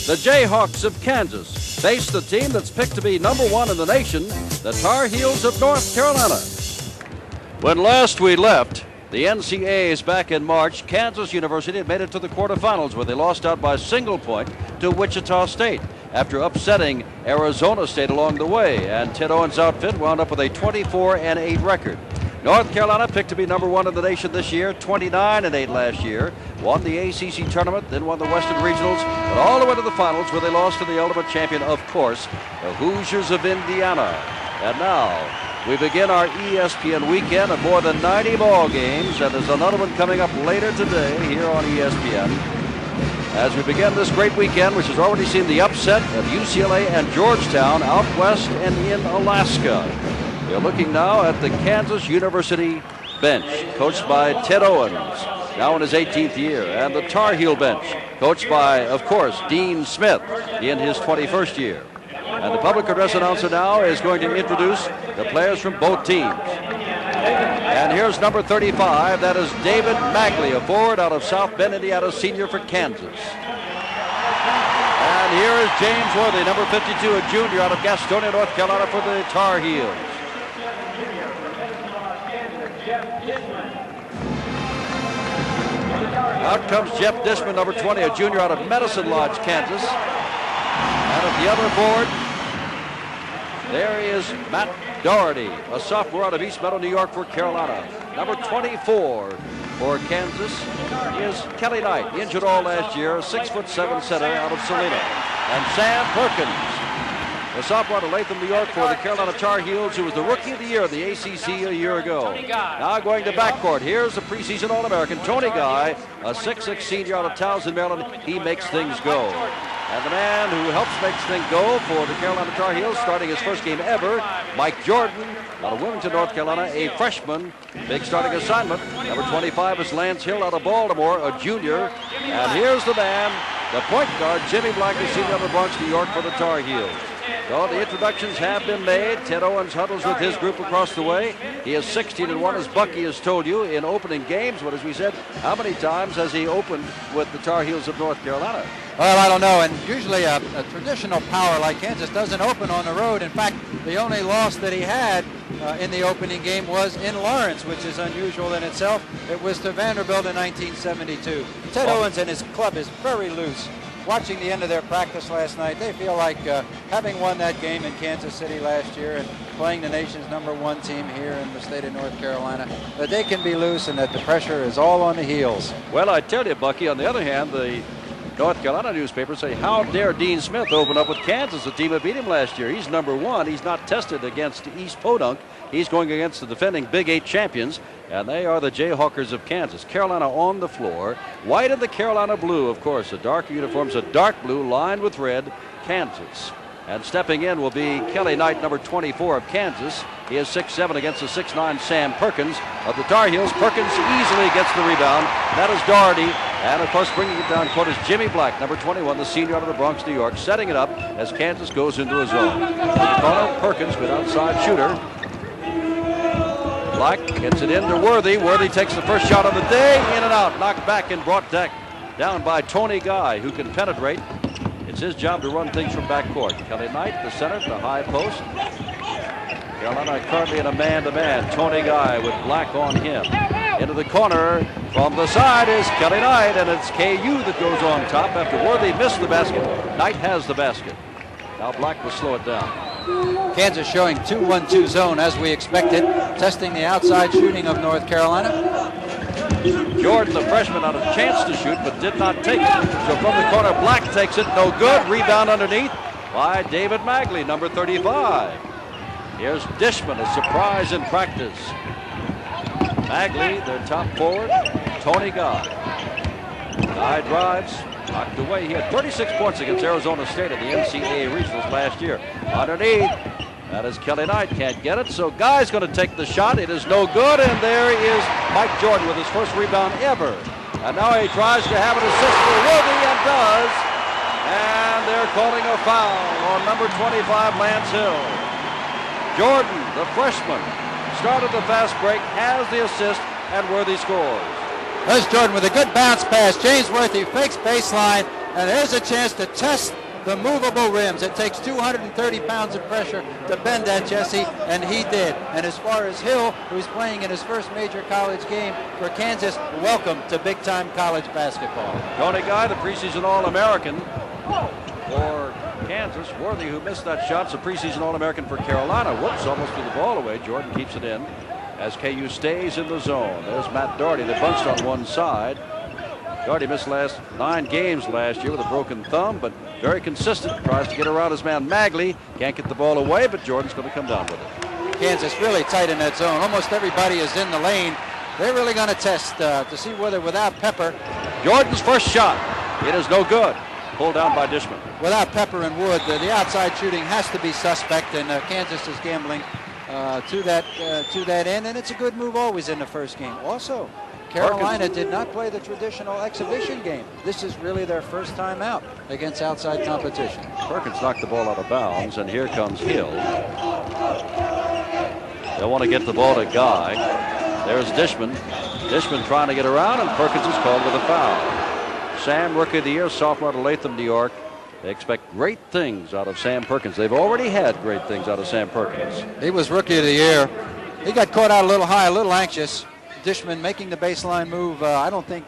the Jayhawks of Kansas face the team that's picked to be #1 in the nation, the Tar Heels of North Carolina. When last we left the NCAAs back in March, Kansas University had made it to the quarterfinals where they lost out by a single point to Wichita State after upsetting Arizona State along the way, and Ted Owens' outfit wound up with a 24-8 record. North Carolina picked to be #1 in the nation this year, 29-8 last year, won the ACC tournament, then won the Western Regionals, but all the way to the finals where they lost to the ultimate champion, of course, the Hoosiers of Indiana. And now we begin our ESPN weekend of more than 90 ball games, and there's another one coming up later today here on ESPN. As we begin this great weekend, which has already seen the upset of UCLA and Georgetown out west and in Alaska. We're looking now at the Kansas University bench, coached by Ted Owens, now in his 18th year, and the Tar Heel bench, coached by, of course, Dean Smith in his 21st year. And the public address announcer now is going to introduce the players from both teams. And here's number 35. That is David Magley, a forward out of South Bend, Indiana, senior for Kansas. And here is James Worthy, number 52, a junior out of Gastonia, North Carolina, for the Tar Heels. Out comes Jeff Dishman, number 20, a junior out of Medicine Lodge, Kansas. And at the other board, there is Matt Doherty, a sophomore out of East Meadow, New York, for Carolina. Number 24 for Kansas is Kelly Knight, injured all last year, a 6'7" center out of Salina. And Sam Perkins, the sophomore out of Latham, New York, for the Carolina Tar Heels, who was the Rookie of the Year of the ACC a year ago. Now going to backcourt. Here's the preseason All-American, Tony Guy, a 6'6" senior out of Townsend, Maryland. He makes things go. And the man who helps make things go for the Carolina Tar Heels, starting his first game ever, Mike Jordan, out of Wilmington, North Carolina, a freshman. Big starting assignment. Number 25 is Lance Hill out of Baltimore, a junior. And here's the man, the point guard, Jimmy Black, a senior out of the Bronx, New York, for the Tar Heels. So the introductions have been made. Ted Owens huddles with his group across the way. He is 16-1, as Bucky has told you, in opening games. But as we said, how many times has he opened with the Tar Heels of North Carolina? Well, I don't know. And usually a traditional power like Kansas doesn't open on the road. In fact, the only loss that he had in the opening game was in Lawrence, which is unusual in itself. It was to Vanderbilt in 1972. Ted Owens and his club is very loose. Watching the end of their practice last night, they feel like having won that game in Kansas City last year and playing the nation's #1 team here in the state of North Carolina, that they can be loose and that the pressure is all on the heels. Well, I tell you, Bucky, on the other hand, the North Carolina newspapers say, how dare Dean Smith open up with Kansas, the team that beat him last year? He's #1. He's not tested against East Podunk. He's going against the defending Big 8 champions, and they are the Jayhawkers of Kansas. Carolina on the floor. White and the Carolina blue, of course. The dark uniforms, a dark blue lined with red, Kansas. And stepping in will be Kelly Knight, number 24 of Kansas. He is 6'7" against the 6'9" Sam Perkins of the Tar Heels. Perkins easily gets the rebound. That is Doherty. And, of course, bringing it down court is Jimmy Black, number 21, the senior out of the Bronx, New York, setting it up as Kansas goes into a zone. Perkins, good outside shooter. Black gets it into Worthy. Worthy takes the first shot of the day. In and out. Knocked back and brought down by Tony Guy, who can penetrate. It's his job to run things from backcourt. Kelly Knight, the center, the high post. Carolina currently in a man-to-man. Tony Guy with Black on him. Into the corner from the side is Kelly Knight, and it's KU that goes on top after Worthy missed the basket. Knight has the basket. Now Black will slow it down. Kansas showing 2-1-2 zone as we expected, testing the outside shooting of North Carolina. Jordan, the freshman, had a chance to shoot but did not take it. So from the corner, Black takes it, no good. Rebound underneath by David Magley, number 35. Here's Dishman, a surprise in practice. Magley, their top forward, Tony Guy. Guy drives, knocked away. He had 36 points against Arizona State at the NCAA Regionals last year. Underneath, that is Kelly Knight, can't get it, so Guy's going to take the shot. It is no good, and there is Mike Jordan with his first rebound ever. And now he tries to have an assist for Worthy and does. And they're calling a foul on number 25, Lance Hill. Jordan, the freshman, started the fast break, has the assist, and Worthy scores. There's Jordan with a good bounce pass. James Worthy fakes baseline, And there's a chance to test the movable rims. It takes 230 pounds of pressure to bend that, Jesse, and he did. And as far as Hill, who's playing in his first major college game for Kansas, welcome to big-time college basketball. Tony Guy, the preseason All-American for Kansas. Worthy, who missed that shot, is a preseason All-American for Carolina. Whoops, almost threw the ball away. Jordan keeps it in as KU stays in the zone. There's Matt Doherty. They bunched on one side. Doherty missed 9 games last year with a broken thumb, but very consistent. Tries to get around his man Magley. Can't get the ball away, but Jordan's going to come down with it. Kansas really tight in that zone. Almost everybody is in the lane. They're really going to test to see whether without Pepper. Jordan's first shot. It is no good. Pulled down by Dishman. Without Pepper and Wood, the outside shooting has to be suspect, and Kansas is gambling to that end, and it's a good move always in the first game. Also, Carolina did not play the traditional exhibition game. This is really their first time out against outside competition. Perkins knocked the ball out of bounds, and here comes Hill. They'll want to get the ball to Guy. There's Dishman. Dishman trying to get around, and Perkins is called with a foul. Sam, Rookie of the Year, sophomore to Latham, New York. They expect great things out of Sam Perkins. They've already had great things out of Sam Perkins. He was Rookie of the Year. He got caught out a little high, a little anxious. Dishman making the baseline move. I don't think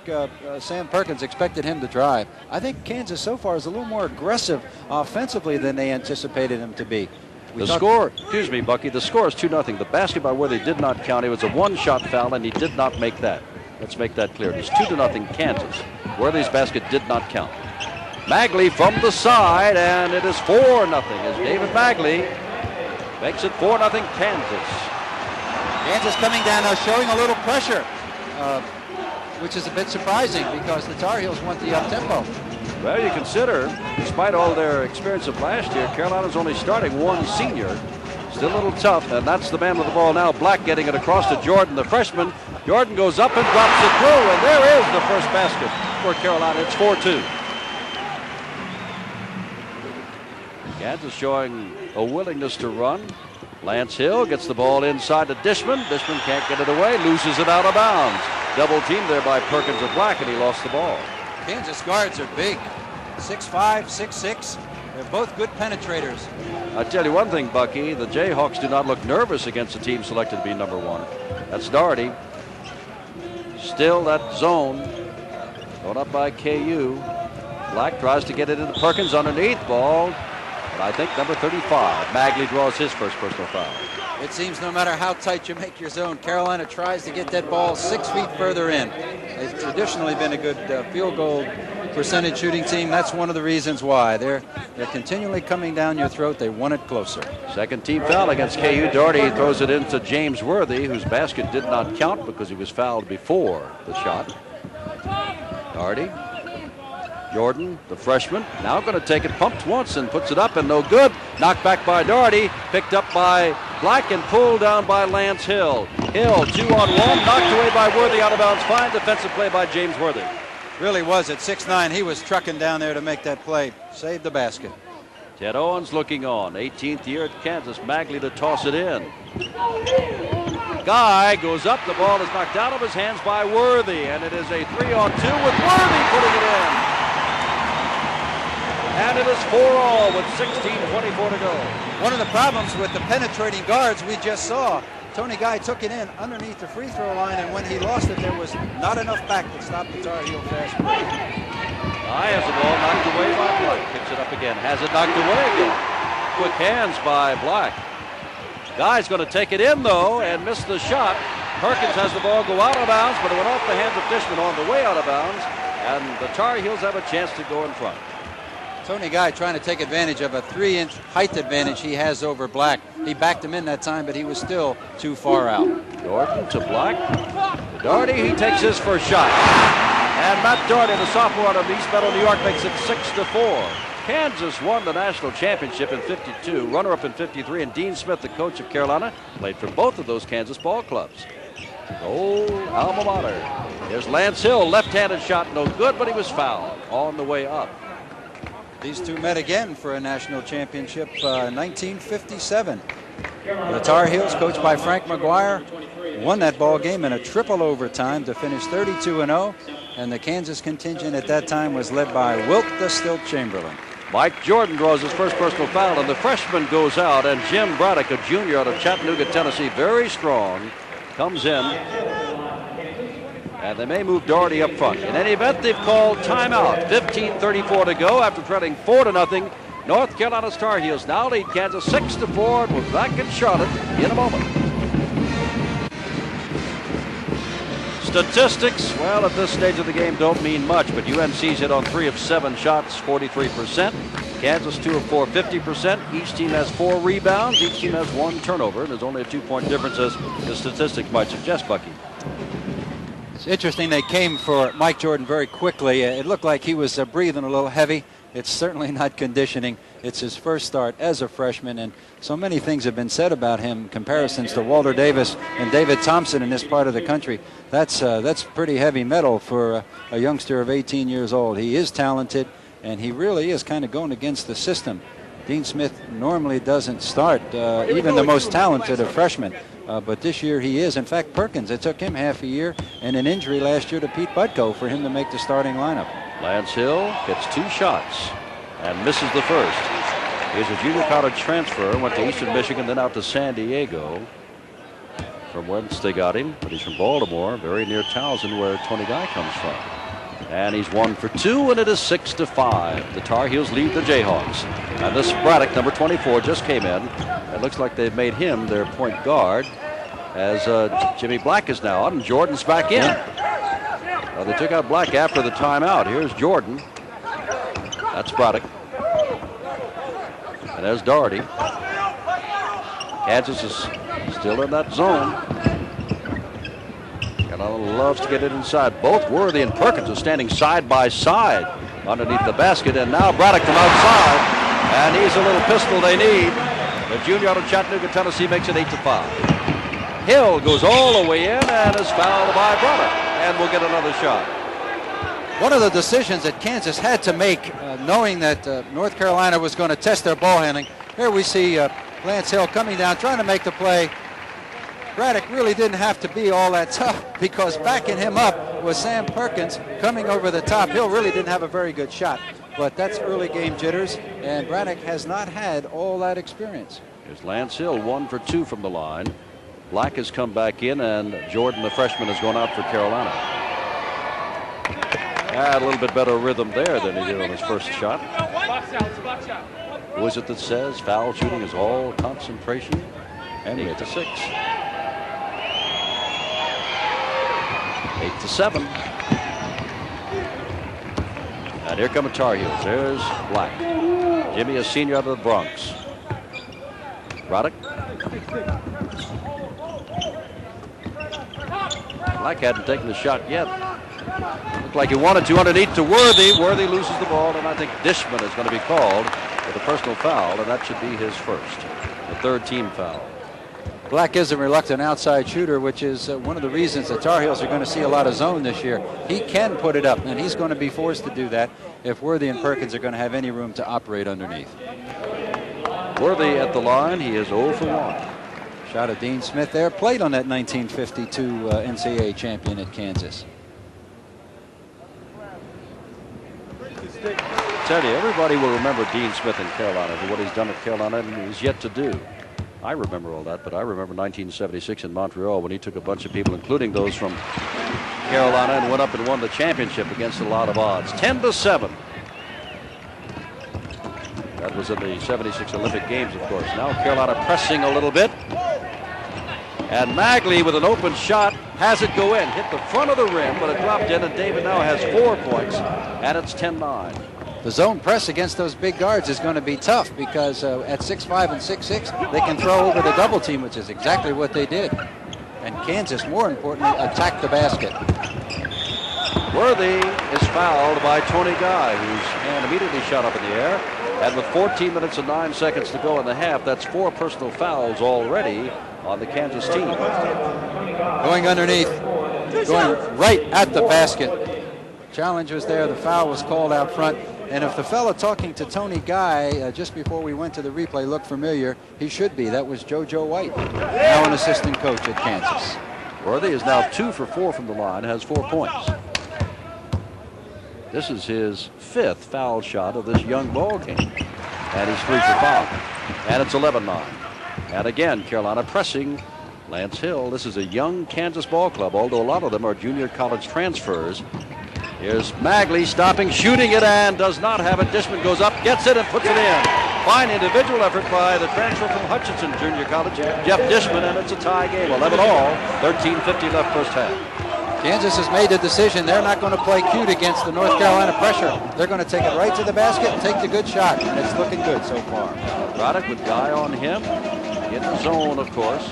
Sam Perkins expected him to drive. I think Kansas so far is a little more aggressive offensively than they anticipated him to be. The score, excuse me, Bucky, the score is 2-0. The basket by Worthy did not count. It was a one-shot foul, and he did not make that. Let's make that clear. It's 2-0 Kansas. Worthy's basket did not count. Magley from the side, and it is 4-0 as David Magley makes it 4-0 Kansas. Kansas coming down now, showing a little pressure, which is a bit surprising because the Tar Heels want the up-tempo. Well, you consider, despite all their experience of last year, Carolina's only starting one senior. Still a little tough, and that's the man with the ball now. Black getting it across to Jordan, the freshman. Jordan goes up and drops it through, and there is the first basket for Carolina. It's 4-2. Kansas showing a willingness to run. Lance Hill gets the ball inside to Dishman. Dishman can't get it away, loses it out of bounds. Double team there by Perkins and Black, and he lost the ball. Kansas guards are big, 6'5", 6'6". They're both good penetrators. I tell you one thing, Bucky, the Jayhawks do not look nervous against a team selected to be number 1. That's Doherty. Still that zone. Going up by KU. Black tries to get it into Perkins underneath ball. I think number 35, Magley, draws his first personal foul. It seems no matter how tight you make your zone, Carolina tries to get that ball 6 feet further in. They've traditionally been a good field goal percentage shooting team. That's one of the reasons why. They're continually coming down your throat. They want it closer. Second team foul against KU. Doherty throws it into James Worthy, whose basket did not count because he was fouled before the shot. Doherty. Jordan, the freshman, now going to take it, pumped once and puts it up and no good. Knocked back by Doherty, picked up by Black and pulled down by Lance Hill. Hill, 2-on-1, knocked away by Worthy, out of bounds. Fine defensive play by James Worthy. Really was at 6'9". He was trucking down there to make that play. Saved the basket. Ted Owens looking on, 18th year at Kansas. Magley to toss it in. Guy goes up, the ball is knocked out of his hands by Worthy, and it is a 3-on-2 with Worthy putting it in. And it is 4-all with 16:24 to go. One of the problems with the penetrating guards we just saw, Tony Guy took it in underneath the free throw line, and when he lost it, there was not enough back to stop the Tar Heel fast break. Guy has the ball knocked away by Black. Picks it up again. Has it knocked away again. Quick hands by Black. Guy's going to take it in, though, and miss the shot. Perkins has the ball go out of bounds, but it went off the hands of Dishman on the way out of bounds, and the Tar Heels have a chance to go in front. Tony Guy trying to take advantage of a 3-inch height advantage he has over Black. He backed him in that time, but he was still too far out. Jordan to Black. To Doherty, he takes his first shot. And Matt Doherty, the sophomore out of East Meadow, New York, makes it 6-4. Kansas won the national championship in '52, runner-up in '53, and Dean Smith, the coach of Carolina, played for both of those Kansas ball clubs. Old alma mater. Here's Lance Hill, left-handed shot, no good, but he was fouled on the way up. These two met again for a national championship in 1957. The Tar Heels, coached by Frank McGuire, won that ball game in a triple overtime to finish 32-0. and the Kansas contingent at that time was led by Wilt the Stilt Chamberlain. Mike Jordan draws his first personal foul, and the freshman goes out, and Jim Braddock, a junior out of Chattanooga, Tennessee, very strong, comes in, and they may move Doherty up front. In any event, they've called timeout. 15:34 to go after trailing 4-0. North Carolina's Tar Heels now lead Kansas 6-4, and we're back in Charlotte in a moment. Statistics, well, at this stage of the game don't mean much, but UNC's hit on 3 of 7 shots, 43%. Kansas 2 of 4, 50%. Each team has 4 rebounds. Each team has 1 turnover. And there's only a 2-point difference, as the statistics might suggest, Bucky. It's interesting they came for Mike Jordan very quickly. It looked like he was breathing a little heavy. It's certainly not conditioning. It's his first start as a freshman, and so many things have been said about him, comparisons to Walter Davis and David Thompson in this part of the country. That's pretty heavy metal for a youngster of 18 years old. He is talented, and he really is kind of going against the system. Dean Smith normally doesn't start even the most talented of freshmen, but this year he is. In fact, Perkins, it took him half a year and an injury last year to Pete Butko for him to make the starting lineup. Lance Hill gets 2 shots and misses the first. He's a junior college transfer, went to Eastern Michigan, then out to San Diego, from whence they got him, but he's from Baltimore, very near Towson, where Tony Guy comes from. And he's 1 for 2, and it is 6-5. The Tar Heels lead the Jayhawks. And this Braddock, number 24, just came in. It looks like they've made him their point guard, as Jimmy Black is now out, and Jordan's back in. They took out Black after the timeout. Here's Jordan. That's Braddock. And there's Doherty. Kansas is still in that zone. Carolina loves to get it inside. Both Worthy and Perkins are standing side by side underneath the basket. And now Braddock from outside. And he's a little pistol they need. The junior out of Chattanooga, Tennessee makes it 8-5. Hill goes all the way in and is fouled by Braddock. And we'll get another shot. One of the decisions that Kansas had to make, knowing that North Carolina was going to test their ball handling. Here we see Lance Hill coming down, trying to make the play. Braddock really didn't have to be all that tough, because backing him up was Sam Perkins coming over the top. Hill really didn't have a very good shot, but that's early game jitters, and Braddock has not had all that experience. Here's Lance Hill, 1 for 2 from the line. Black has come back in, and Jordan, the freshman, has gone out for Carolina. Had a little bit better rhythm there than he did on his first shot. Who is it that says foul shooting is all concentration? And 8-6. 8-7. And here come the Tar Heels. There's Black. Jimmy, a senior out of the Bronx. Braddock. Black hadn't taken the shot yet. Looked like he wanted to underneath to Worthy. Worthy loses the ball, and I think Dishman is going to be called with a personal foul, and that should be his first. The 3rd team foul. Black is a reluctant outside shooter, which is one of the reasons the Tar Heels are going to see a lot of zone this year. He can put it up, and he's going to be forced to do that if Worthy and Perkins are going to have any room to operate underneath. Worthy at the line. He is 0 for 1. Shot of Dean Smith there. Played on that 1952 NCAA champion at Kansas. I tell you, everybody will remember Dean Smith in Carolina for what he's done at Carolina and he's yet to do. I remember all that, but I remember 1976 in Montreal when he took a bunch of people, including those from Carolina, and went up and won the championship against a lot of odds. 10-7. That was in the 76 Olympic Games, of course. Now Carolina pressing a little bit. And Magley with an open shot has it go in. Hit the front of the rim, but it dropped in, and David now has 4 points, and it's 10-9. The zone press against those big guards is going to be tough, because at 6'5" and 6'6", they can throw over the double team, which is exactly what they did. And Kansas, more importantly, attacked the basket. Worthy is fouled by Tony Guy, whose hand immediately shot up in the air. And with 14 minutes and 9 seconds to go in the half, that's 4 personal fouls already on the Kansas team. Going underneath, going right at the basket. Challenge was there. The foul was called out front. And if the fella talking to Tony Guy just before we went to the replay looked familiar, he should be. That was JoJo White, now an assistant coach at Kansas. Worthy is now 2 for 4 from the line, has 4 points. This is his 5th foul shot of this young ball game. And he's 3 for 5. And it's 11-9. And again, Carolina pressing Lance Hill. This is a young Kansas ball club, although a lot of them are junior college transfers. Here's Magley stopping, shooting it, and does not have it. Dishman goes up, gets it, and puts it in. Fine individual effort by the transfer from Hutchinson Junior College, Jeff Dishman, and it's a tie game. 11-all, 13:50 left first half. Kansas has made the decision. They're not going to play cute against the North Carolina pressure. They're going to take it right to the basket and take the good shot, and it's looking good so far. Braddock with Guy on him. In the zone, of course.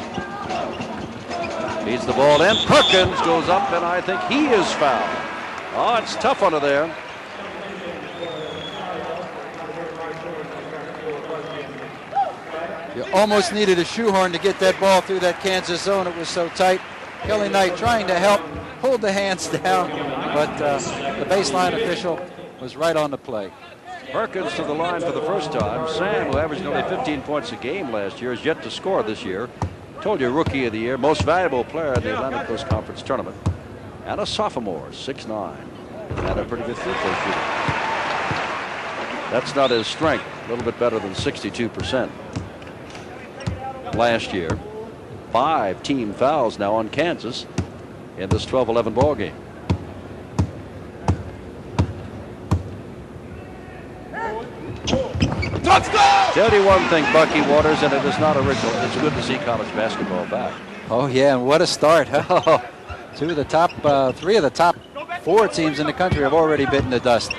Feeds the ball in. Perkins goes up, and I think he is fouled. Oh, it's tough under there. You almost needed a shoehorn to get that ball through that Kansas zone. It was so tight. Kelly Knight trying to help, pulled the hands down, but the baseline official was right on the play. Perkins to the line for the first time. Sam, who averaged only 15 points a game last year, is yet to score this year. Told you, Rookie of the Year, most valuable player in the Atlantic Coast Conference Tournament. And a sophomore, 6'9", and a pretty good free throw shooter. That's not his strength. A little bit better than 62% last year. 5 team fouls now on Kansas in this 12-11 ball game. Let's go! Tell you one thing, Bucky Waters, and it is not original. It's good to see college basketball back. Oh yeah, and what a start! Huh? 3 of the top 4 teams in the country have already bitten the dust,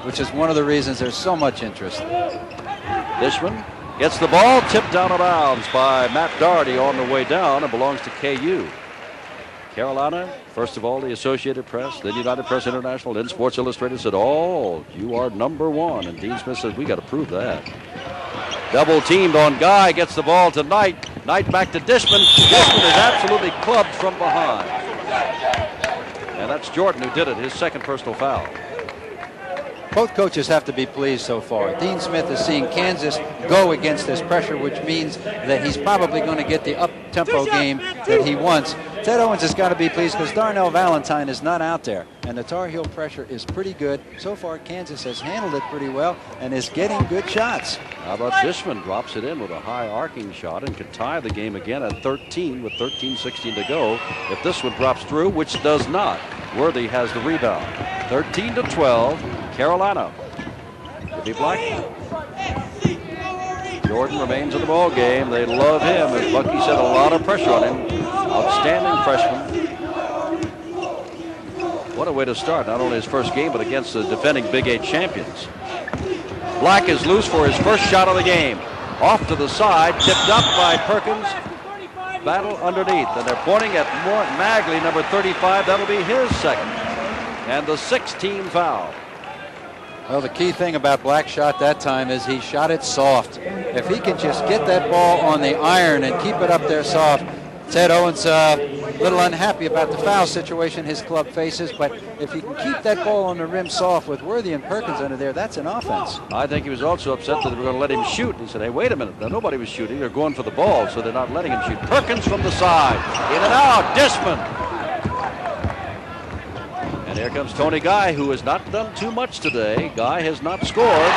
which is one of the reasons there's so much interest. Dishman gets the ball tipped out of bounds by Matt Doherty on the way down and belongs to KU. Carolina, first of all, the Associated Press, then United Press International, then Sports Illustrated said, "Oh, you are #1." And Dean Smith says, "We got to prove that." Double teamed on Guy, gets the ball to Knight. Knight back to Dishman. Dishman is absolutely clubbed from behind. And that's Jordan who did it, his 2nd personal foul. Both coaches have to be pleased so far. Dean Smith is seeing Kansas go against this pressure, which means that he's probably going to get the up-tempo game that he wants. Ted Owens has got to be pleased because Darnell Valentine is not out there, and the Tar Heel pressure is pretty good. So far, Kansas has handled it pretty well and is getting good shots. How about Dishman drops it in with a high arcing shot and can tie the game again at 13 with 13:16 to go. If this one drops through, which does not, Worthy has the rebound. 13-12, Carolina. Could be Black. Jordan remains in the ball game. They love him. As Bucky said, a lot of pressure on him. Outstanding freshman. What a way to start. Not only his first game, but against the defending Big 8 champions. Black is loose for his first shot of the game. Off to the side, tipped up by Perkins. Battle underneath, and they're pointing at Magley, number 35. That'll be his 2nd. And the 6th team foul. Well, the key thing about Black's shot that time is he shot it soft. If he can just get that ball on the iron and keep it up there soft, Ted Owens a little unhappy about the foul situation his club faces, but if he can keep that ball on the rim soft with Worthy and Perkins under there, that's an offense. I think he was also upset that they were going to let him shoot. He said, "Hey, wait a minute. Now, nobody was shooting. They're going for the ball, so they're not letting him shoot." Perkins from the side. In and out. Dishman. And here comes Tony Guy, who has not done too much today. Guy has not scored.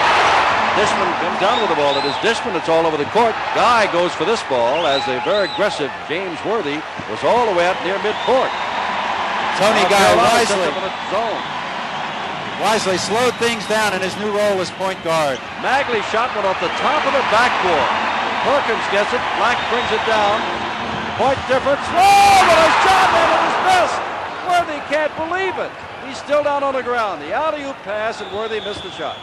Dishman comes down with the ball. It is Dishman. It's all over the court. Guy goes for this ball as a very aggressive James Worthy was all the way up near midcourt. Tony Guy wisely slowed things down in his new role as point guard. Magley shot one off the top of the backboard. Perkins gets it. Black brings it down. Point difference. Oh, what a shot, and it is missed. Worthy can't believe it. He's still down on the ground. The alley-oop pass, and Worthy missed the shot.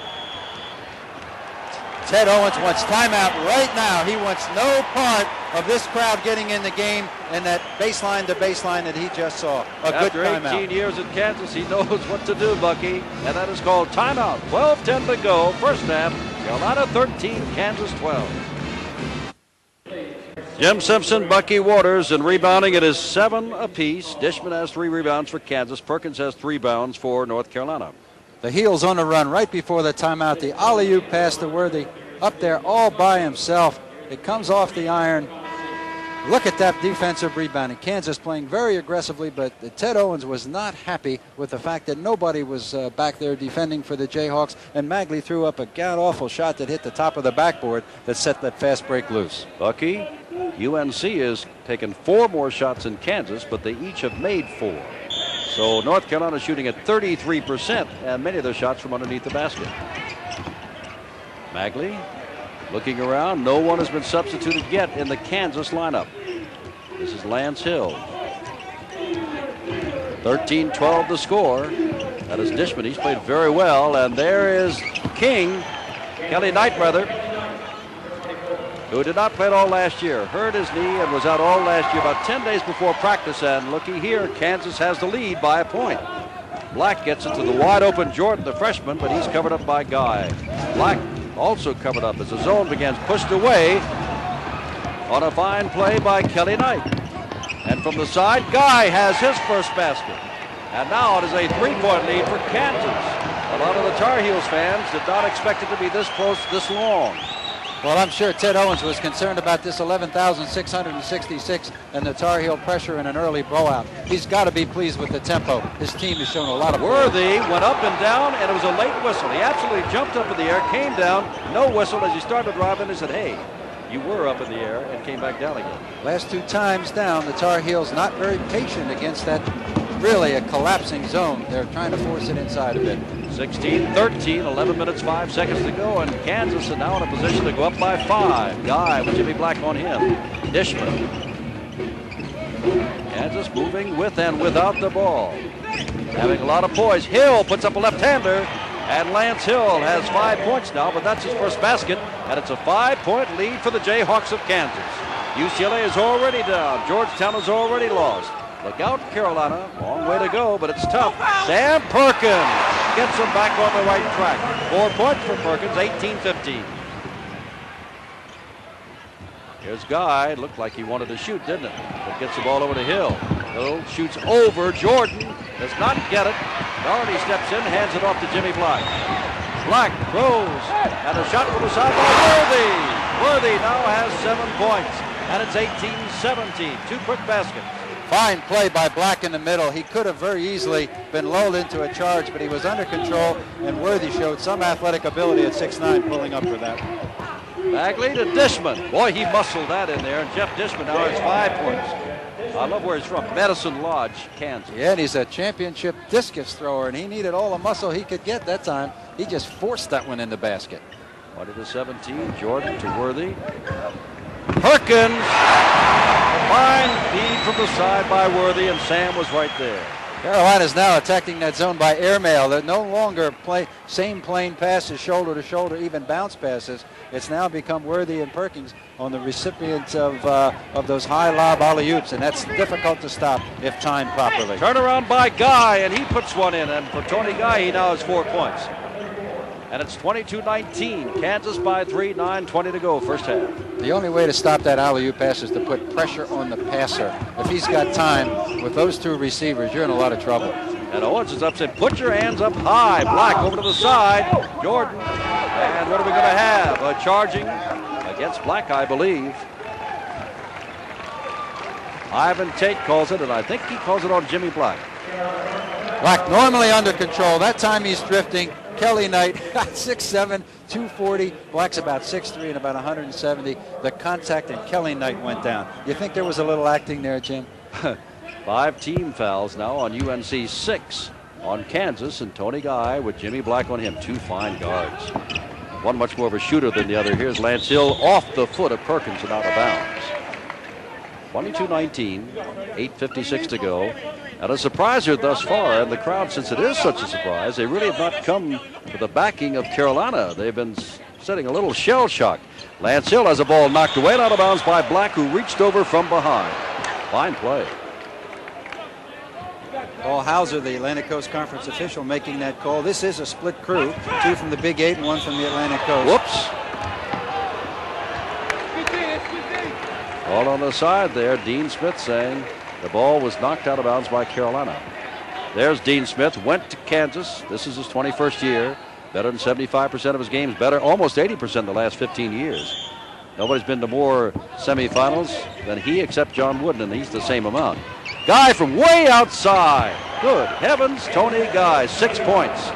Ted Owens wants timeout right now. He wants no part of this crowd getting in the game and that baseline to baseline that he just saw. Good timeout. After 18 years at Kansas, he knows what to do, Bucky, and that is called timeout. 12:10 to go, first half. Carolina 13, Kansas 12. Jim Simpson, Bucky Waters, and rebounding it is 7 apiece. Dishman has 3 rebounds for Kansas. Perkins has 3 rebounds for North Carolina. The Heels on the run right before the timeout. The alley-oop pass to Worthy up there all by himself. It comes off the iron. Look at that defensive rebounding. Kansas playing very aggressively, but Ted Owens was not happy with the fact that nobody was back there defending for the Jayhawks, and Magley threw up a god-awful shot that hit the top of the backboard that set that fast break loose. Bucky, UNC has taken 4 more shots than Kansas, but they each have made 4. So North Carolina shooting at 33%, and many of those shots from underneath the basket. Magley looking around. No one has been substituted yet in the Kansas lineup. This is Lance Hill. 13-12 the score. That is Dishman. He's played very well. And there is Kelly Knight, who did not play at all last year. Hurt his knee and was out all last year, about 10 days before practice. And looky here, Kansas has the lead by a point. Black gets it to the wide open Jordan, the freshman, but he's covered up by Guy. Black also covered up as the zone begins, pushed away on a fine play by Kelly Knight. And from the side, Guy has his first basket. And now it is a 3-point lead for Kansas. A lot of the Tar Heels fans did not expect it to be this close, this long. Well, I'm sure Ted Owens was concerned about this 11,666 and the Tar Heel pressure in an early blowout. He's got to be pleased with the tempo. His team has shown a lot of Worthy went up and down, and it was a late whistle. He absolutely jumped up in the air, came down, no whistle as he started driving. He said, hey, you were up in the air, and came back down again. Last 2 times down, the Tar Heels not very patient against that really a collapsing zone. They're trying to force it inside a bit. 16-13, 11 minutes, 5 seconds to go, and Kansas is now in a position to go up by 5. Guy with Jimmy Black on him. Dishman. Kansas moving with and without the ball. Having a lot of poise. Hill puts up a left-hander, and Lance Hill has 5 points now, but that's his first basket, and it's a 5-point lead for the Jayhawks of Kansas. UCLA is already down. Georgetown is already lost. Look out, Carolina. Long way to go, but it's tough. Sam Perkins gets them back on the right track. 4 points for Perkins, 18-15. Here's Guy. Looked like he wanted to shoot, didn't it? But gets the ball over to Hill. Hill shoots over Jordan. Does not get it. Doherty steps in, hands it off to Jimmy Black. Black throws, and a shot from the side by Worthy. Worthy now has 7 points, and it's 18-17. 2 quick baskets. Fine play by Black in the middle. He could have very easily been lulled into a charge, but he was under control, and Worthy showed some athletic ability at 6'9", pulling up for that. Magley to Dishman. Boy, he muscled that in there, and Jeff Dishman now has 5 points. I love where he's from, Medicine Lodge, Kansas. Yeah, and he's a championship discus thrower, and he needed all the muscle he could get that time. He just forced that one in the basket. 20-17, Jordan to Worthy. Perkins, fine feed from the side by Worthy, and Sam was right there. Carolina's now attacking that zone by airmail. They're no longer same plane passes, shoulder to shoulder, even bounce passes. It's now become Worthy and Perkins on the recipients of those high lob alley-oops, and that's difficult to stop if timed properly. Turnaround by Guy, and he puts one in, and for Tony Guy, he now has 4 points. And it's 22-19, Kansas by 3, 9:20 to go, first half. The only way to stop that alley-oop pass is to put pressure on the passer. If he's got time with those 2 receivers, you're in a lot of trouble. And Owens is up, said, put your hands up high. Black over to the side. Jordan. And what are we going to have? A charging against Black, I believe. Ivan Tate calls it, and I think he calls it on Jimmy Black. Black normally under control. That time he's drifting. Kelly Knight, 6'7", 240. Black's about 6'3" and about 170. The contact and Kelly Knight went down. You think there was a little acting there, Jim? 5 team fouls now on UNC, 6 on Kansas, and Tony Guy with Jimmy Black on him. 2 fine guards. One much more of a shooter than the other. Here's Lance Hill off the foot of Perkins and out of bounds. 22-19, 8:56 to go. And a surpriser thus far, and the crowd, since it is such a surprise, they really have not come to the backing of Carolina. They've been setting a little shell shock. Lance Hill has a ball knocked away and out of bounds by Black, who reached over from behind. Fine play. Paul Hauser, the Atlantic Coast Conference official, making that call. This is a split crew, 2 from the Big 8 and 1 from the Atlantic Coast. Whoops. All on the side there, Dean Smith saying the ball was knocked out of bounds by Carolina. There's Dean Smith, went to Kansas. This is his 21st year. Better than 75% of his games, better, almost 80% in the last 15 years. Nobody's been to more semifinals than he except John Wooden, and he's the same amount. Guy from way outside. Good heavens, Tony Guy, 6 points.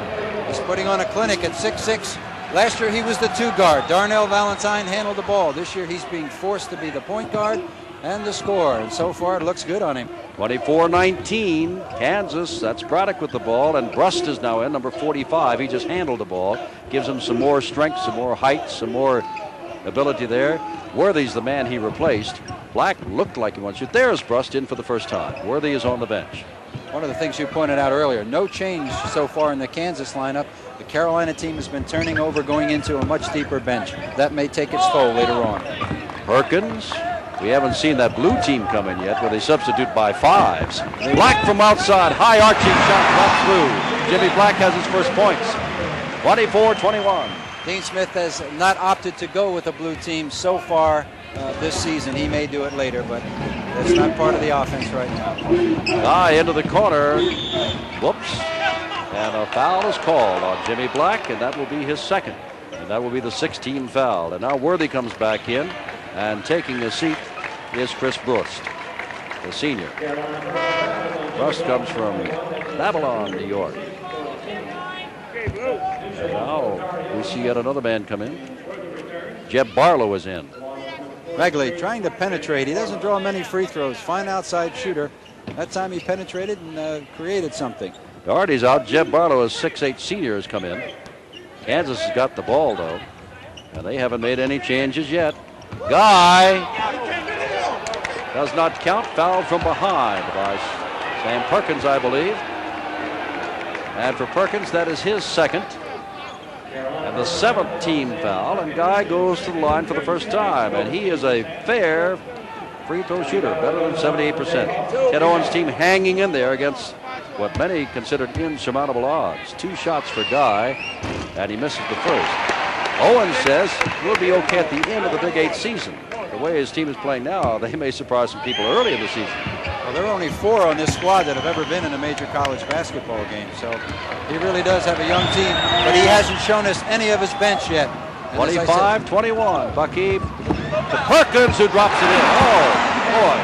He's putting on a clinic at 6'6". Last year he was the 2 guard. Darnell Valentine handled the ball. This year he's being forced to be the point guard and the scorer. And so far it looks good on him. 24-19, Kansas. That's Braddock with the ball, and Brust is now in, number 45. He just handled the ball. Gives him some more strength, some more height, some more ability there. Worthy's the man he replaced. Black looked like he wants to shoot. There's Brust in for the first time. Worthy is on the bench. One of the things you pointed out earlier, no change so far in the Kansas lineup. The Carolina team has been turning over, going into a much deeper bench. That may take its toll later on. Perkins. We haven't seen that blue team come in yet where they substitute by 5s. Black from outside. High arching shot cut through. Jimmy Black has his first points. 24-21. Dean Smith has not opted to go with a blue team so far this season. He may do it later, but that's not part of the offense right now. Guy into the corner. Whoops. And a foul is called on Jimmy Black, and that will be his second. And that will be the 16th foul. And now Worthy comes back in, and taking his seat is Chris Brust, the senior. Brust comes from Babylon, New York. And now we see yet another man come in. Jeb Barlow is in. Magley trying to penetrate. He doesn't draw many free throws. Fine outside shooter. That time he penetrated and created something. Doherty's out. Jeb Barlow, a 6'8 senior, has come in. Kansas has got the ball, though, and they haven't made any changes yet. Guy does not count. Fouled from behind by Sam Perkins, I believe. And for Perkins, that is his second. And the 7th team foul. And Guy goes to the line for the first time. And he is a fair free throw shooter, better than 78%. Ted Owens' team hanging in there against what many considered insurmountable odds. 2 shots for Guy, and he misses the first. Owens says we'll be okay at the end of the Big 8 season. The way his team is playing now, they may surprise some people early in the season. Well, there are only 4 on this squad that have ever been in a major college basketball game, so he really does have a young team, but he hasn't shown us any of his bench yet. 25-21, Bucky to Perkins, who drops it in. Oh, boy.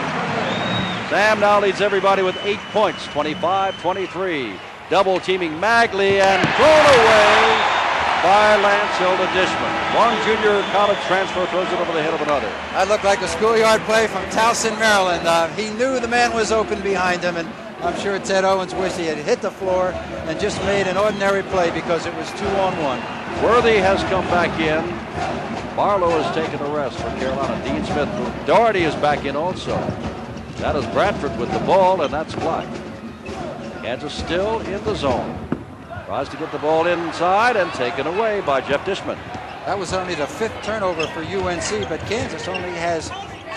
Sam now leads everybody with 8 points, 25-23. Double teaming Magley and thrown away by Lance Hill to Dishman. One junior college transfer throws it over the head of another. That looked like a schoolyard play from Towson, Maryland. He knew the man was open behind him, and I'm sure Ted Owens wished he had hit the floor and just made an ordinary play because it was 2-on-1. Worthy has come back in. Barlow has taken a rest for Carolina. Dean Smith. Doherty is back in also. That is Bradford with the ball, and that's Black. Kansas still in the zone. Tries to get the ball inside and taken away by Jeff Dishman. That was only the 5th turnover for UNC, but Kansas only has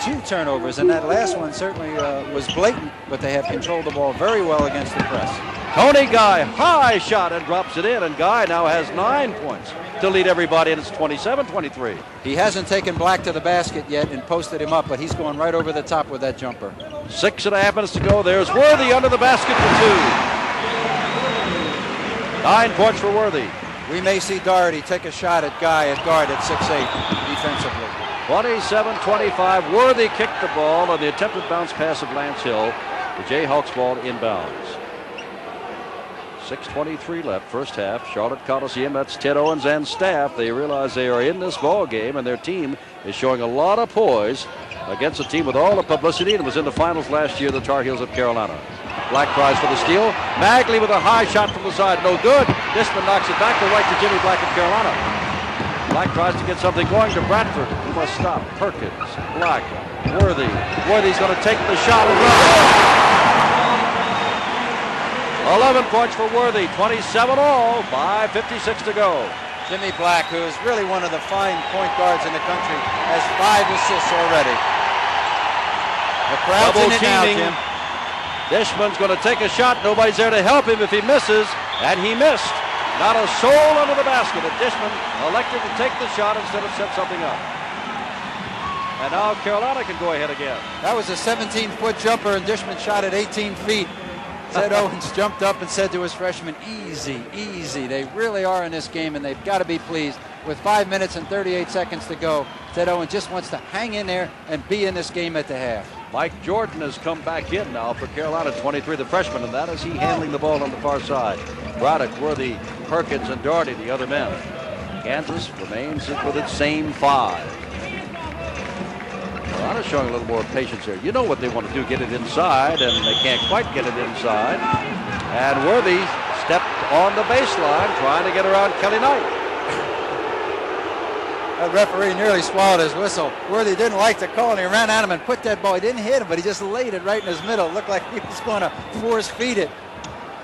2 turnovers, and that last one certainly was blatant, but they have controlled the ball very well against the press. Tony Guy, high shot, and drops it in, and Guy now has 9 points to lead everybody, and it's 27-23. He hasn't taken Black to the basket yet and posted him up, but he's going right over the top with that jumper. 6.5 minutes to go. There's Worthy under the basket for 2. 9 points for Worthy. We may see Doherty take a shot at Guy at guard at 6'8" defensively. 27-25. Worthy kicked the ball on the attempted bounce pass of Lance Hill. The Jayhawks ball inbounds. 6:23 left, first half. Charlotte Coliseum. That's Ted Owens and staff. They realize they are in this ball game, and their team is showing a lot of poise against a team with all the publicity and was in the finals last year, the Tar Heels of Carolina. Black tries for the steal. Magley with a high shot from the side. No good. Dishman knocks it back to right to Jimmy Black of Carolina. Black tries to get something going to Bradford. He must stop. Perkins, Black, Worthy. Worthy's going to take the shot and run. 11 points for Worthy. 27 all. 5:56 to go. Jimmy Black, who is really one of the fine point guards in the country, has 5 assists already. The crowd's in it now, Jim. Dishman's going to take a shot. Nobody's there to help him if he misses, and he missed. Not a soul under the basket. And Dishman elected to take the shot instead of set something up. And now Carolina can go ahead again. That was a 17-foot jumper, and Dishman shot at 18 feet. Ted Owens jumped up and said to his freshmen, easy, easy. They really are in this game, and they've got to be pleased with 5 minutes and 38 seconds to go. Ted Owens just wants to hang in there and be in this game at the half. Mike Jordan has come back in now for Carolina, 23, the freshman, and that is he handling the ball on the far side. Braddock, Worthy, Perkins, and Doherty, the other men. Kansas remains with its same 5. Carolina showing a little more patience here. You know what they want to do, get it inside, and they can't quite get it inside. And Worthy stepped on the baseline trying to get around Kelly Knight. That referee nearly swallowed his whistle. Worthy didn't like the call, and he ran at him and put that ball. He didn't hit him, but he just laid it right in his middle. It looked like he was going to force feed it.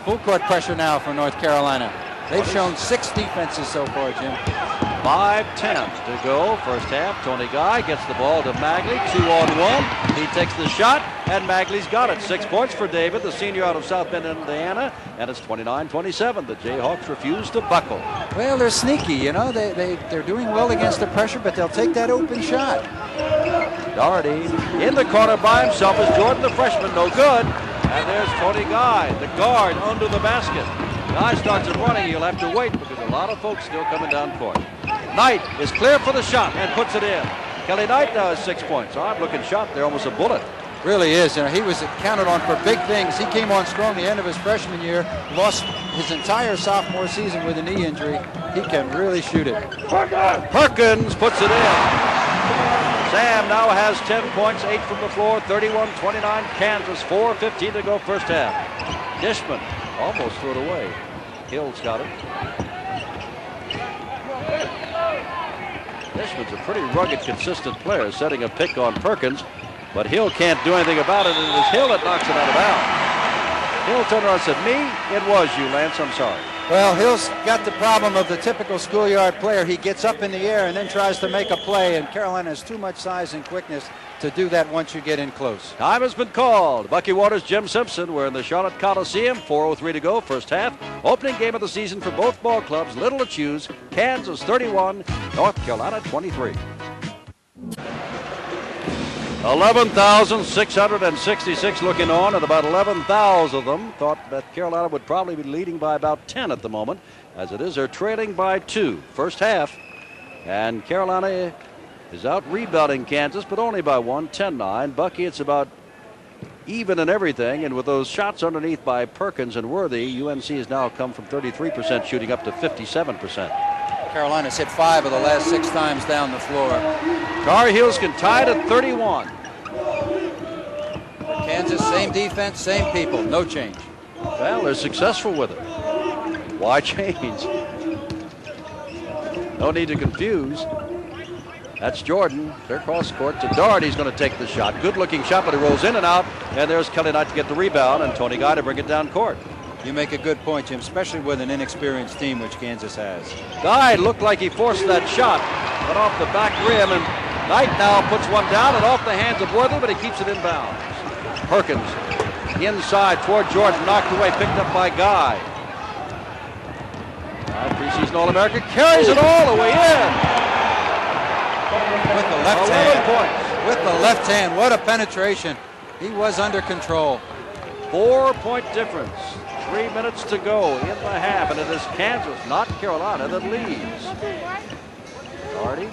Full court pressure now for North Carolina. They've shown 6 defenses so far, Jim. 5:10 to go, first half. Tony Guy gets the ball to Magley, 2-on-1. He takes the shot, and Magley's got it. 6 points for David, the senior out of South Bend, Indiana, and it's 29-27. The Jayhawks refuse to buckle. Well, they're sneaky, you know. They're doing well against the pressure, but they'll take that open shot. Doherty in the corner by himself is Jordan, the freshman, no good. And there's Tony Guy, the guard, under the basket. Guy starts it running. He'll have to wait because a lot of folks still coming down court. Knight is clear for the shot and puts it in. Kelly Knight now has 6 points. Odd-looking shot there, almost a bullet. Really is. You know, he was counted on for big things. He came on strong the end of his freshman year, lost his entire sophomore season with a knee injury. He can really shoot it. Perkins puts it in. Sam now has 10 points, 8 from the floor, 31-29 Kansas, 4:15 to go first half. Dishman almost threw it away. Hill's got it. Dishman's a pretty rugged, consistent player, setting a pick on Perkins, but Hill can't do anything about it, and it is Hill that knocks it out of bounds. Hill turned around and said, "Me? It was you, Lance. I'm sorry." Well, Hill's got the problem of the typical schoolyard player. He gets up in the air and then tries to make a play, and Carolina has too much size and quickness to do that once you get in close. Time has been called. Bucky Waters, Jim Simpson. We're in the Charlotte Coliseum. 4:03 to go, first half. Opening game of the season for both ball clubs. Little to choose. Kansas 31, North Carolina 23. 11,666 looking on, and about 11,000 of them thought that Carolina would probably be leading by about 10 at the moment. As it is, they're trailing by 2. First half, and Carolina is out rebounding Kansas, but only by 1, 10-9. Bucky, it's about even in everything, and with those shots underneath by Perkins and Worthy, UNC has now come from 33% shooting up to 57%. Carolina's hit 5 of the last 6 times down the floor. Tar Heels can tie it at 31. Kansas, same defense, same people, no change. Well, they're successful with it. Why change? No need to confuse. That's Jordan. They're cross court to Doherty's going to take the shot. Good looking shot, but he rolls in and out. And there's Kelly Knight to get the rebound, and Tony Guy to bring it down court. You make a good point, Jim, especially with an inexperienced team, which Kansas has. Guy looked like he forced that shot, but off the back rim, and Knight now puts one down and off the hands of Worthy, but he keeps it in bounds. Perkins inside toward Jordan, knocked away, picked up by Guy. Preseason All-American carries it all the way in. With the left hand. Points. With the left hand, what a penetration. He was under control. 4-point difference. 3 minutes to go in the half, and it is Kansas, not Carolina, that leads. Doherty.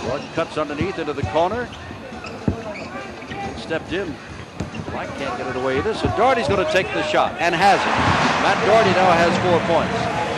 Jordan cuts underneath into the corner. Stepped in. Black can't get it away either, so Doherty's going to take the shot, and has it. Matt Doherty now has 4 points.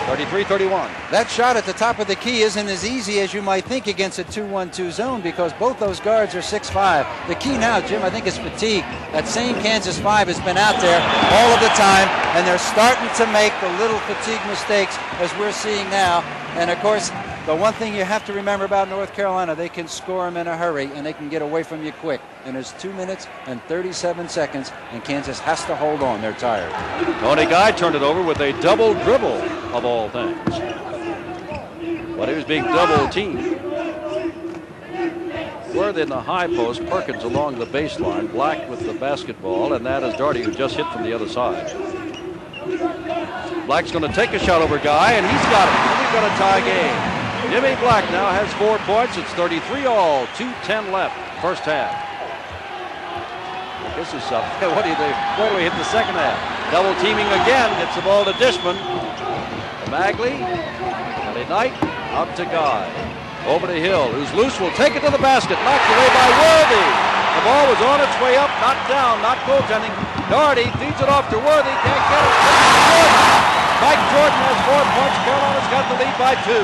33-31. That shot at the top of the key isn't as easy as you might think against a 2-1-2 zone because both those guards are 6'5". The key now, Jim, I think is fatigue. That same Kansas 5 has been out there all of the time, and they're starting to make the little fatigue mistakes as we're seeing now. And of course, the one thing you have to remember about North Carolina, they can score them in a hurry and they can get away from you quick. And it's 2 minutes and 37 seconds, and Kansas has to hold on. They're tired. Tony Guy turned it over with a double dribble, of all things. But he was being double teamed. Worthy in the high post, Perkins along the baseline, Black with the basketball, and that is Doherty, who just hit from the other side. Black's going to take a shot over Guy, and he's got it. We've got a tie game. Jimmy Black now has 4 points. It's 33-all, 2:10 left, first half. This is something. What do you think? Where do we hit the second half? Double teaming again. Gets the ball to Dishman. Magley. Kelly Knight. Out to Guy. Over to Hill, who's loose, will take it to the basket. Knocked away by Worthy. The ball was on its way up, not down, not goaltending. Doherty feeds it off to Worthy. Can't get it. Mike Jordan has 4 points. Carolina's got the lead by 2.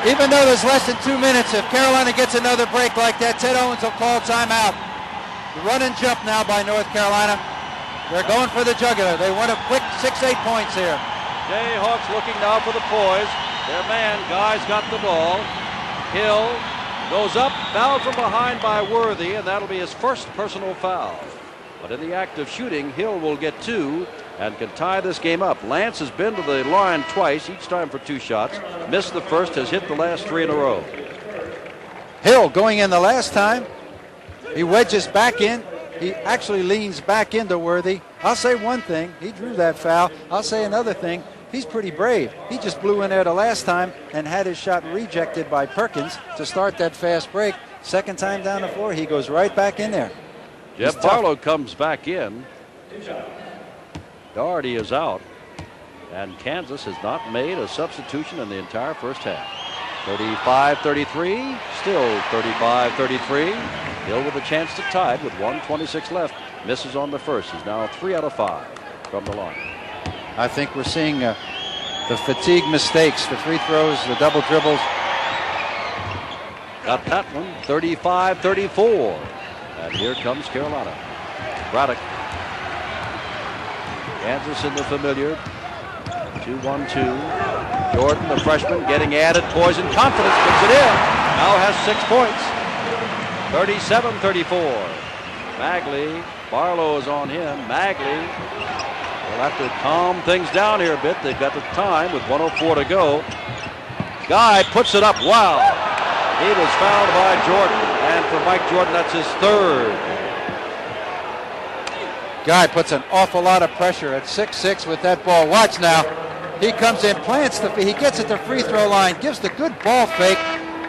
Even though there's less than 2 minutes, if Carolina gets another break like that, Ted Owens will call timeout. The run and jump now by North Carolina. They're going for the jugular. They want a quick 6-8 points here. Jayhawks looking now for the poise. Their man, Guy's got the ball. Hill goes up, fouled from behind by Worthy, and that'll be his first personal foul. But in the act of shooting, Hill will get 2 and can tie this game up. Lance has been to the line twice, each time for 2 shots. Missed the first, has hit the last 3 in a row. Hill going in the last time. He wedges back in. He actually leans back into Worthy. I'll say one thing. He drew that foul. I'll say another thing. He's pretty brave. He just blew in there the last time and had his shot rejected by Perkins to start that fast break. Second time down the floor, he goes right back in there. Jeff Barlow comes back in. Doherty is out. And Kansas has not made a substitution in the entire first half. 35-33, still 35-33. Hill with a chance to tie it with 1:26 left. Misses on the first. He's now 3 out of 5 from the line. I think we're seeing the fatigue mistakes, the free throws, the double dribbles. Got that one, 35-34. And here comes Carolina. Braddock. Kansas in the familiar. 2-1-2. Jordan, the freshman, getting added poise and confidence, puts it in. Now has 6 points. 37-34. Magley, Barlow is on him. Magley will have to calm things down here a bit. They've got the time with 1:04 to go. Guy puts it up. Wow. He was fouled by Jordan. And for Mike Jordan, that's his 3rd. Guy puts an awful lot of pressure at 6'6" with that ball. Watch now. He comes in, plants the, he gets at the free throw line, gives the good ball fake,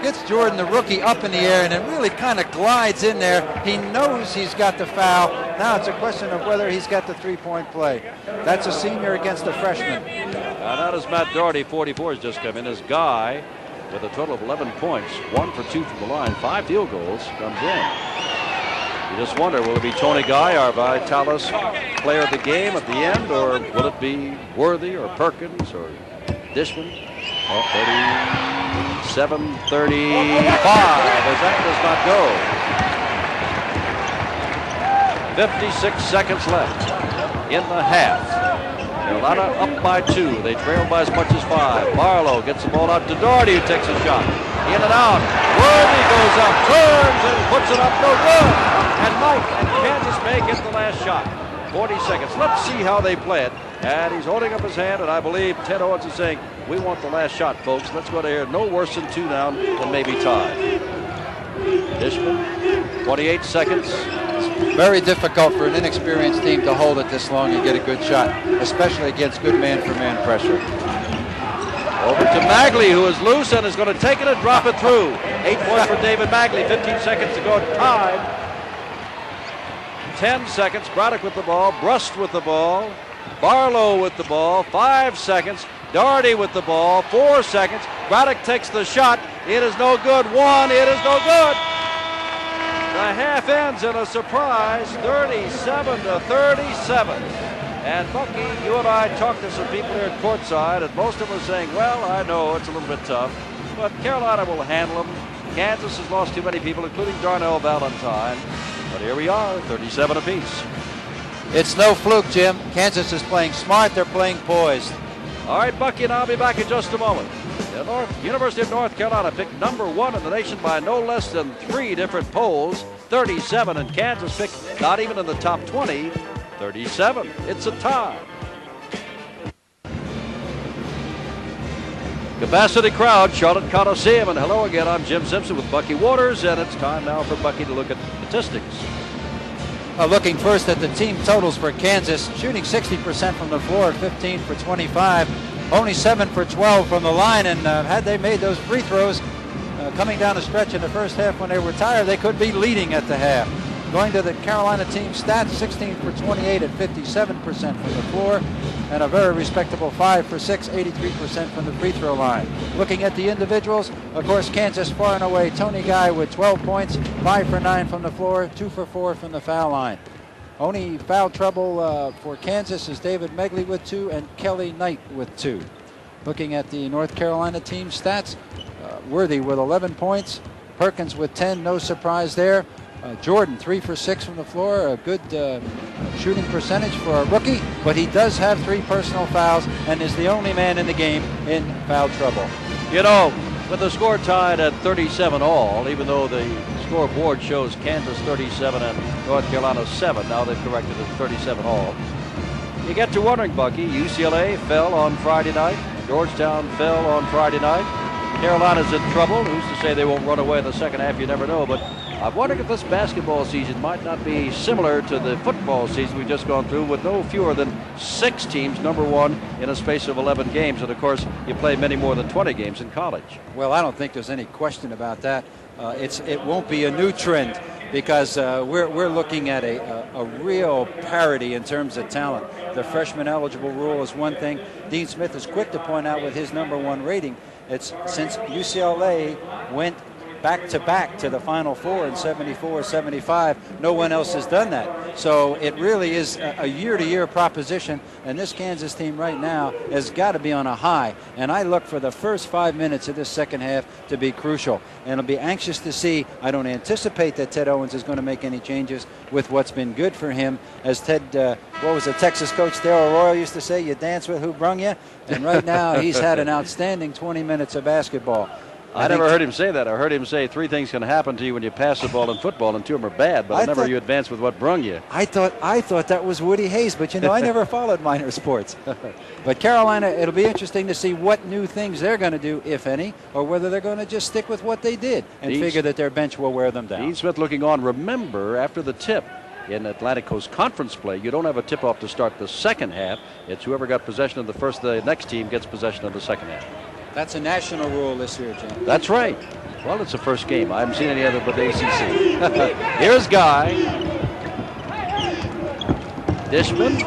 gets Jordan, the rookie, up in the air, and it really kind of glides in there. He knows he's got the foul. Now it's a question of whether he's got the three-point play. That's a senior against a freshman. Now does Matt Doherty, 44, has just come in. As Guy, with a total of 11 points, 1 for 2 from the line, 5 field goals, comes in. You just wonder, will it be Tony Guy, our Vitalis player of the game at the end, or will it be Worthy or Perkins or Dishman? 37-35 as that does not go. 56 seconds left in the half. Carolina up by 2. They trail by as much as 5. Barlow gets the ball out to Doherty, who takes a shot. In and out. Worthy goes up, turns and puts it up. No good. And Mike and Kansas may get the last shot. 40 seconds. Let's see how they play it. And he's holding up his hand, and I believe Ted Owens is saying, we want the last shot, folks. Let's go to here. No worse than 2 down and maybe tie. Dishman, 28 seconds. It's very difficult for an inexperienced team to hold it this long and get a good shot, especially against good man-for-man pressure. Over to Magley, who is loose and is going to take it and drop it through. 8 points for David Magley. 15 seconds to go. Tied. 10 seconds. Braddock with the ball. Brust with the ball. Barlow with the ball. 5 seconds. Doherty with the ball. 4 seconds. Braddock takes the shot. It is no good. 1. It is no good. The half ends in a surprise, 37-37. And Bucky, you and I talked to some people here at courtside, and most of them are saying, well, I know it's a little bit tough, but Carolina will handle them. Kansas has lost too many people, including Darnell Valentine. But here we are, 37 apiece. It's no fluke, Jim. Kansas is playing smart. They're playing poised. All right, Bucky and I'll be back in just a moment. The University of North Carolina picked #1 in the nation by no less than 3 different polls. 37, and Kansas picked not even in the top 20. 37. It's a tie. Capacity crowd, Charlotte Coliseum, and hello again. I'm Jim Simpson with Bucky Waters, and it's time now for Bucky to look at statistics. Looking first at the team totals for Kansas, shooting 60% from the floor, 15 for 25, only 7 for 12 from the line, and had they made those free throws coming down the stretch in the first half when they were tired, they could be leading at the half. Going to the Carolina team stats, 16 for 28 at 57% from the floor, and a very respectable 5 for 6, 83% from the free throw line. Looking at the individuals, of course, Kansas far and away. Tony Guy with 12 points, 5 for 9 from the floor, 2 for 4 from the foul line. Only foul trouble for Kansas is David Magley with 2 and Kelly Knight with 2. Looking at the North Carolina team stats, Worthy with 11 points, Perkins with 10, no surprise there. Jordan 3 for 6 from the floor, a good shooting percentage for a rookie, but he does have 3 personal fouls and is the only man in the game in foul trouble. You know, with the score tied at 37 all, even though the scoreboard shows Kansas 37 and North Carolina 7, now they've corrected it to 37 all. You get to wondering, Bucky, UCLA fell on Friday night, Georgetown fell on Friday night, Carolina's in trouble. Who's to say they won't run away in the second half? You never know, but I'm wondering if this basketball season might not be similar to the football season we've just gone through, with no fewer than 6 teams #1 in a space of 11 games. And of course, you play many more than 20 games in college. Well, I don't think there's any question about that. It won't be a new trend, because we're looking at a real parity in terms of talent. The freshman eligible rule is one thing. Dean Smith is quick to point out with his #1 rating, it's since UCLA went back-to-back to the Final Four in 74, 75. No one else has done that. So it really is a year-to-year proposition, and this Kansas team right now has got to be on a high. And I look for the first 5 minutes of this second half to be crucial. And I'll be anxious to see. I don't anticipate that Ted Owens is going to make any changes with what's been good for him. As Ted, what was the Texas coach Darryl Royal used to say, you dance with who brung you? And right now he's had an outstanding 20 minutes of basketball. I never heard him say that. I heard him say 3 things can happen to you when you pass the ball in football, and 2 of them are bad, but never you advance with what brung you. I thought that was Woody Hayes, but you know, I never followed minor sports. But Carolina, it'll be interesting to see what new things they're going to do, if any, or whether they're going to just stick with what they did and figure that their bench will wear them down. Dean Smith looking on. Remember, after the tip in Atlantic Coast Conference play, you don't have a tip-off to start the second half. It's whoever got possession of the first, the next team gets possession of the second half. That's a national rule this year, Jim. That's right. Well, it's the first game. I haven't seen any other but the ACC. Here's Guy. Dishman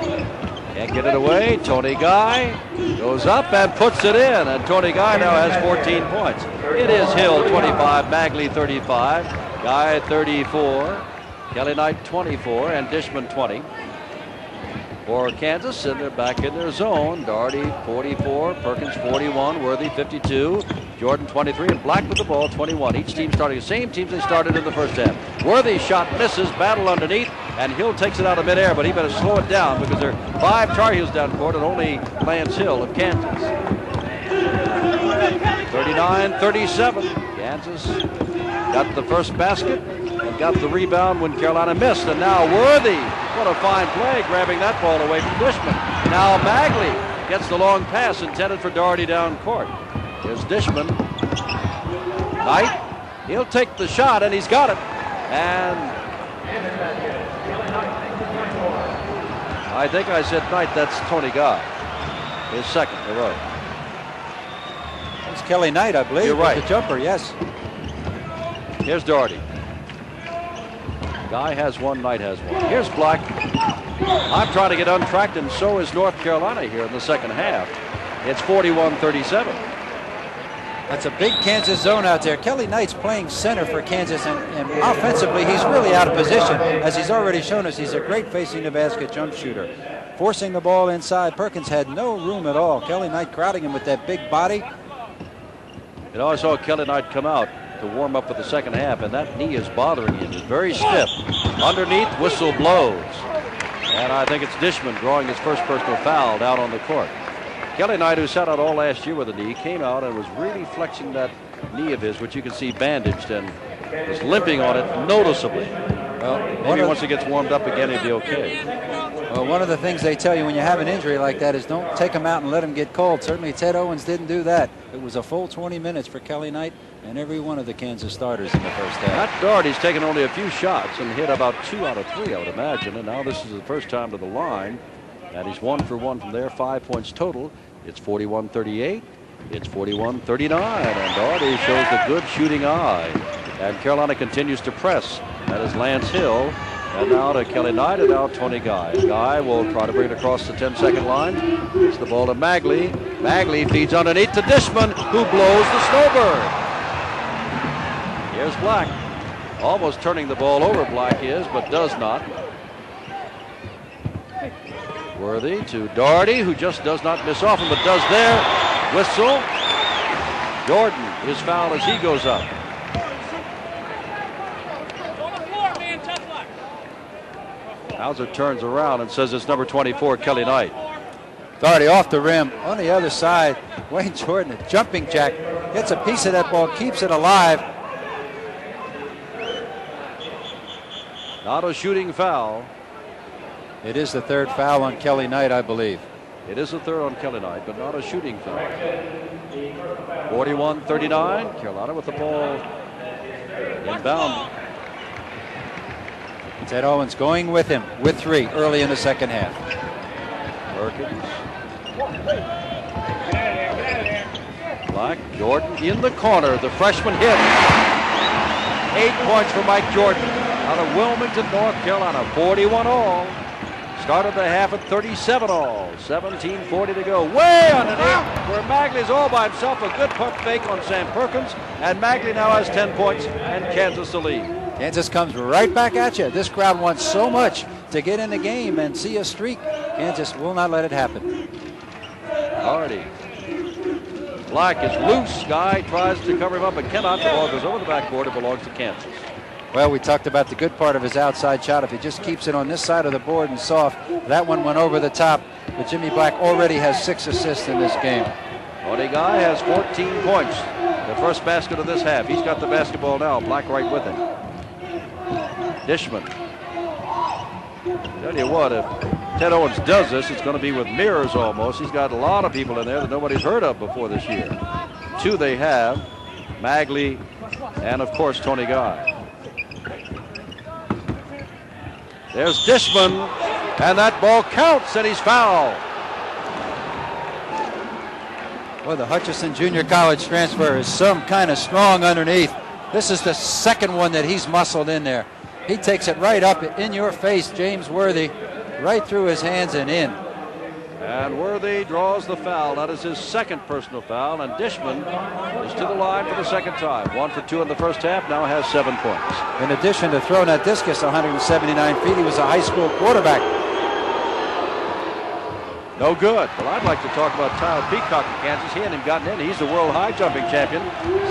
can't get it away. Tony Guy goes up and puts it in, and Tony Guy now has 14 points. It is Hill 25, Magley 35, Guy 34, Kelly Knight 24, and Dishman 20. For Kansas, and they're back in their zone. Doherty 44, Perkins 41, Worthy 52, Jordan 23, and Black with the ball 21. Each team starting the same teams they started in the first half. Worthy's shot misses, battle underneath, and Hill takes it out of midair, but he better slow it down because there are 5 Tar Heels down court and only Lance Hill of Kansas. 39-37. Kansas got the first basket and got the rebound when Carolina missed, and now Worthy. What a fine play, grabbing that ball away from Dishman. Now Magley gets the long pass intended for Doherty down court. Here's Dishman. Knight, he'll take the shot, and he's got it. And I think I said Knight, that's Tony Guy. His second in a row. That's Kelly Knight, I believe. You're right. The jumper, yes. Here's Doherty. Guy has one, Knight has one. Here's Black. I'm trying to get untracked, and so is North Carolina here in the second half. It's 41-37. That's a big Kansas zone out there. Kelly Knight's playing center for Kansas, and offensively, he's really out of position. As he's already shown us, he's a great facing the basket jump shooter. Forcing the ball inside, Perkins had no room at all. Kelly Knight crowding him with that big body. You know, I saw Kelly Knight come out to warm up for the second half, and that knee is bothering him. It's very stiff. Underneath, whistle blows. And I think it's Dishman drawing his first personal foul down on the court. Kelly Knight, who sat out all last year with a knee, came out and was really flexing that knee of his, which you can see bandaged, and was limping on it noticeably. Well, maybe once he gets warmed up again, he'll be okay. Well, one of the things they tell you when you have an injury like that is don't take him out and let him get cold. Certainly Ted Owens didn't do that. It was a full 20 minutes for Kelly Knight and every one of the Kansas starters in the first half. Matt Doherty's taken only a few shots and hit about 2 out of 3, I would imagine. And now this is the first time to the line. And he's 1 for 1 from there, 5 points total. It's 41-38. It's 41-39. And Doherty shows the good shooting eye. And Carolina continues to press. That is Lance Hill. And now to Kelly Knight, and now Tony Guy. Guy will try to bring it across the 10-second line. It's the ball to Magley. Magley feeds underneath to Dishman, who blows the snowbird. Here's Black. Almost turning the ball over, Black is, but does not. Worthy to Doherty, who just does not miss often, but does there. Whistle. Jordan is fouled as he goes up. Hauser turns around and says it's number 24, Kelly Knight. Doherty off the rim. On the other side, Wayne Jordan, a jumping jack, gets a piece of that ball, keeps it alive. Not a shooting foul. It is the third foul on Kelly Knight, I believe. It is the third on Kelly Knight, but not a shooting foul. 41-39. Carolina with the ball inbound. Ted Owens going with him with 3 early in the second half. Perkins. Black, Jordan in the corner. The freshman hit. 8 points for Mike Jordan out of Wilmington, North Carolina. 41 all. Started the half at 37 all. 17:40 to go. Way underneath where Magley's all by himself. A good pump fake on Sam Perkins. And Magley now has 10 points and Kansas the lead. Kansas comes right back at you. This crowd wants so much to get in the game and see a streak. Kansas will not let it happen. Doherty. Black is loose. Guy tries to cover him up but cannot. The ball goes over the backboard. It belongs to Kansas. Well, we talked about the good part of his outside shot. If he just keeps it on this side of the board and soft, that one went over the top. But Jimmy Black already has 6 assists in this game. Tony Guy has 14 points. The first basket of this half. He's got the basketball now. Black right with him. Dishman. Tell you what, if Ted Owens does this, it's going to be with mirrors almost. He's got a lot of people in there that nobody's heard of before this year. 2 they have, Magley and, of course, Tony Guy. There's Dishman, and that ball counts, and he's fouled. Well, the Hutchinson Junior College transfer is some kind of strong underneath. This is the second one that he's muscled in there. He takes it right up in your face, James Worthy, right through his hands and in. And Worthy draws the foul. That is his second personal foul, and Dishman is to the line for the second time. 1 for 2 in the first half, now has 7 points. In addition to throwing that discus 179 feet, he was a high school quarterback. No good. Well, I'd like to talk about Tyler Peacock in Kansas. He hadn't gotten in. He's the world high jumping champion.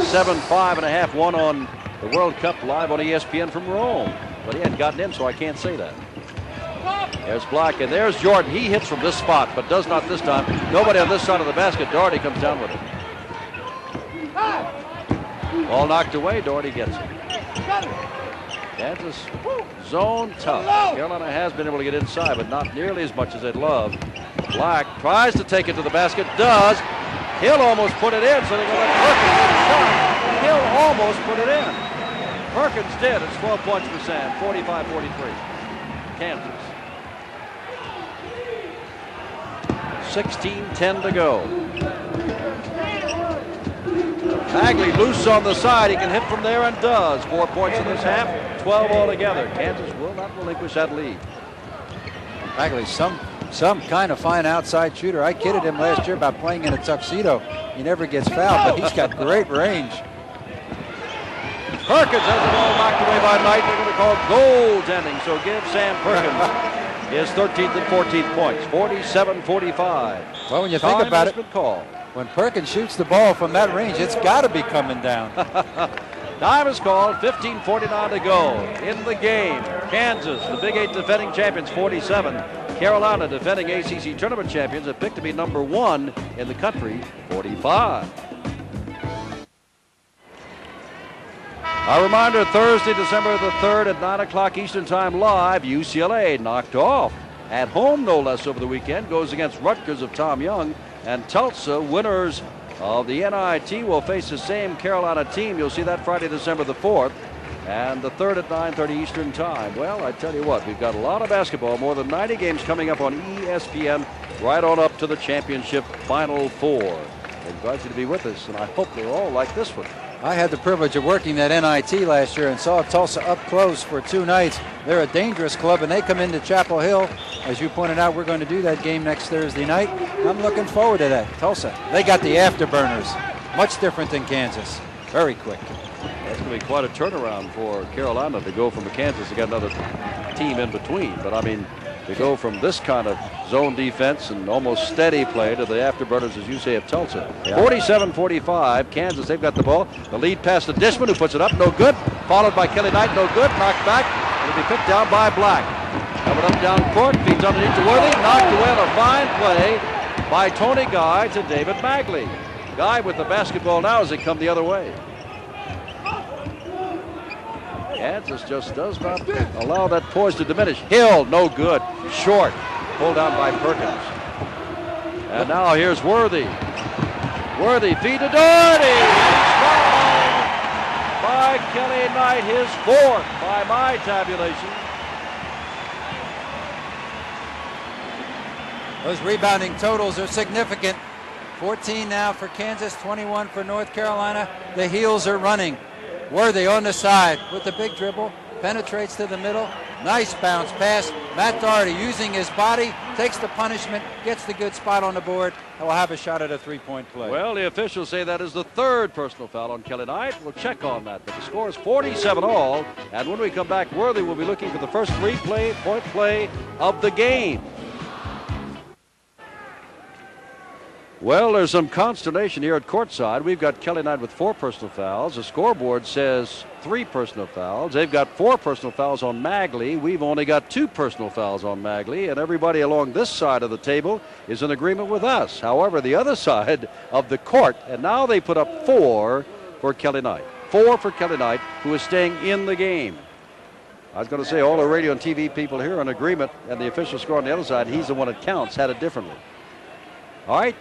7.5 won on the World Cup live on ESPN from Rome. But he hadn't gotten in, so I can't say that. There's Black, and there's Jordan. He hits from this spot, but does not this time. Nobody on this side of the basket. Doherty comes down with it. Ball knocked away. Doherty gets it. Kansas zone tough. Carolina has been able to get inside, but not nearly as much as they'd love. Black tries to take it to the basket. Does. He'll almost put it in, so they're going to let Perkins get a shot. He'll almost put it in. Perkins did. It's 12 points for Sam. 45-43. Kansas. 16:10 to go. Magley loose on the side. He can hit from there and does. 4 points in this half. 12 altogether. Kansas will not relinquish that lead. Magley, some kind of fine outside shooter. I kidded him last year about playing in a tuxedo. He never gets fouled, but he's got great range. Perkins has the ball knocked away by Knight. They're going to call goaltending, so give Sam Perkins his 13th and 14th points. 47-45. Well, when you think about it, called. when Perkins shoots the ball from that range, it's got to be coming down. Time is called. 15:49 to go in the game. Kansas, the Big 8 defending champions, 47. Carolina, defending ACC tournament champions, have picked to be number 1 in the country, 45. A reminder, Thursday, December the 3rd at 9 o'clock Eastern Time live, UCLA knocked off. At home, no less, over the weekend, goes against Rutgers of Tom Young. And Tulsa, winners of the NIT, will face the same Carolina team. You'll see that Friday, December the 4th. And the 3rd at 9:30 Eastern Time. Well, I tell you what, we've got a lot of basketball, more than 90 games coming up on ESPN, right on up to the championship Final Four. I invite you to be with us, and I hope they're all like this one. I had the privilege of working that NIT last year and saw Tulsa up close for 2 nights. They're a dangerous club, and they come into Chapel Hill. As you pointed out, we're going to do that game next Thursday night. I'm looking forward to that. Tulsa, they got the afterburners. Much different than Kansas. Very quick. That's going to be quite a turnaround for Carolina to go from Kansas to get another team in between. But, I mean, to go from this kind of zone defense and almost steady play to the afterburners, as you say, of Tulsa. 47-45, Kansas, they've got the ball. The lead pass to Dishman, who puts it up, no good. Followed by Kelly Knight, no good. Knocked back. It'll be picked down by Black. Coming up down court, feeds underneath to Worthy. Knocked away on a fine play by Tony Guy to David Magley. Guy with the basketball now as they come the other way. Kansas just does not allow that poise to diminish. Hill, no good. Short. Pulled down by Perkins. And now here's Worthy. Worthy feed to Doherty. Fouled by Kelly Knight, his 4th by my tabulation. Those rebounding totals are significant. 14 now for Kansas, 21 for North Carolina. The heels are running. Worthy on the side with the big dribble, penetrates to the middle. Nice bounce pass. Matt Doherty using his body, takes the punishment, gets the good spot on the board, and will have a shot at a 3-point play. Well, the officials say that is the 3rd personal foul on Kelly Knight. We'll check on that, but the score is 47 all. And when we come back, Worthy will be looking for the first 3-point play of the game. Well, there's some consternation here at courtside. We've got Kelly Knight with 4 personal fouls. The scoreboard says 3 personal fouls. They've got 4 personal fouls on Magley. We've only got 2 personal fouls on Magley, and everybody along this side of the table is in agreement with us. However, the other side of the court, and now they put up 4 for Kelly Knight. 4 for Kelly Knight, who is staying in the game. I was going to say all the radio and TV people here are in agreement, and the official score on the other side, he's the one that counts, had it differently. All right.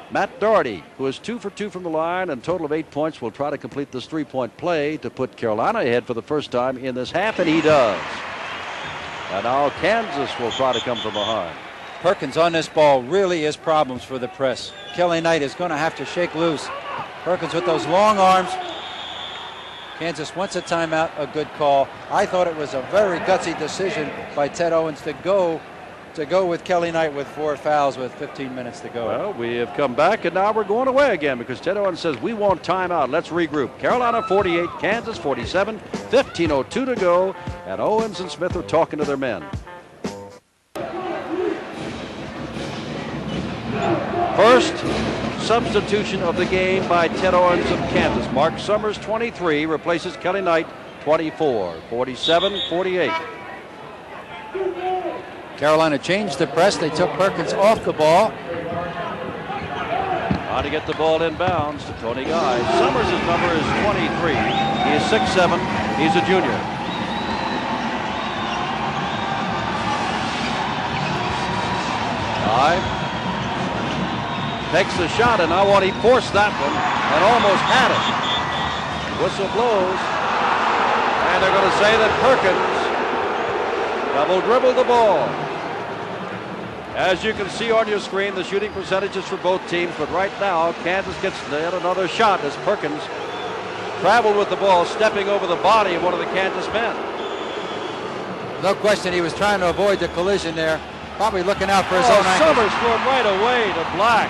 Matt Doherty, who is 2 for 2 from the line and total of 8 points, will try to complete this 3-point play to put Carolina ahead for the first time in this half, and he does. And now Kansas will try to come from behind. Perkins on this ball really is problems for the press. Kelly Knight is going to have to shake loose. Perkins with those long arms. Kansas wants a timeout, a good call. I thought it was a very gutsy decision by Ted Owens to go with Kelly Knight with 4 fouls with 15 minutes to go. Well, we have come back, and now we're going away again because Ted Owens says we want timeout. Let's regroup. Carolina 48, Kansas 47, 15:02 to go, and Owens and Smith are talking to their men. First substitution of the game by Ted Owens of Kansas. Mark Summers, 23, replaces Kelly Knight, 24, 47-48. Carolina changed the press. They took Perkins off the ball. How to get the ball inbounds to Tony Guy. Summers' number is 23. He is 6'7". He's a junior. Guy takes the shot, and now he forced that one and almost had it. Whistle blows, and they're going to say that Perkins double dribbled the ball. As you can see on your screen, the shooting percentages for both teams, but right now Kansas gets yet another shot as Perkins traveled with the ball, stepping over the body of one of the Kansas men. No question he was trying to avoid the collision there, probably looking out for his own ankle. Summers threw it right away to Black,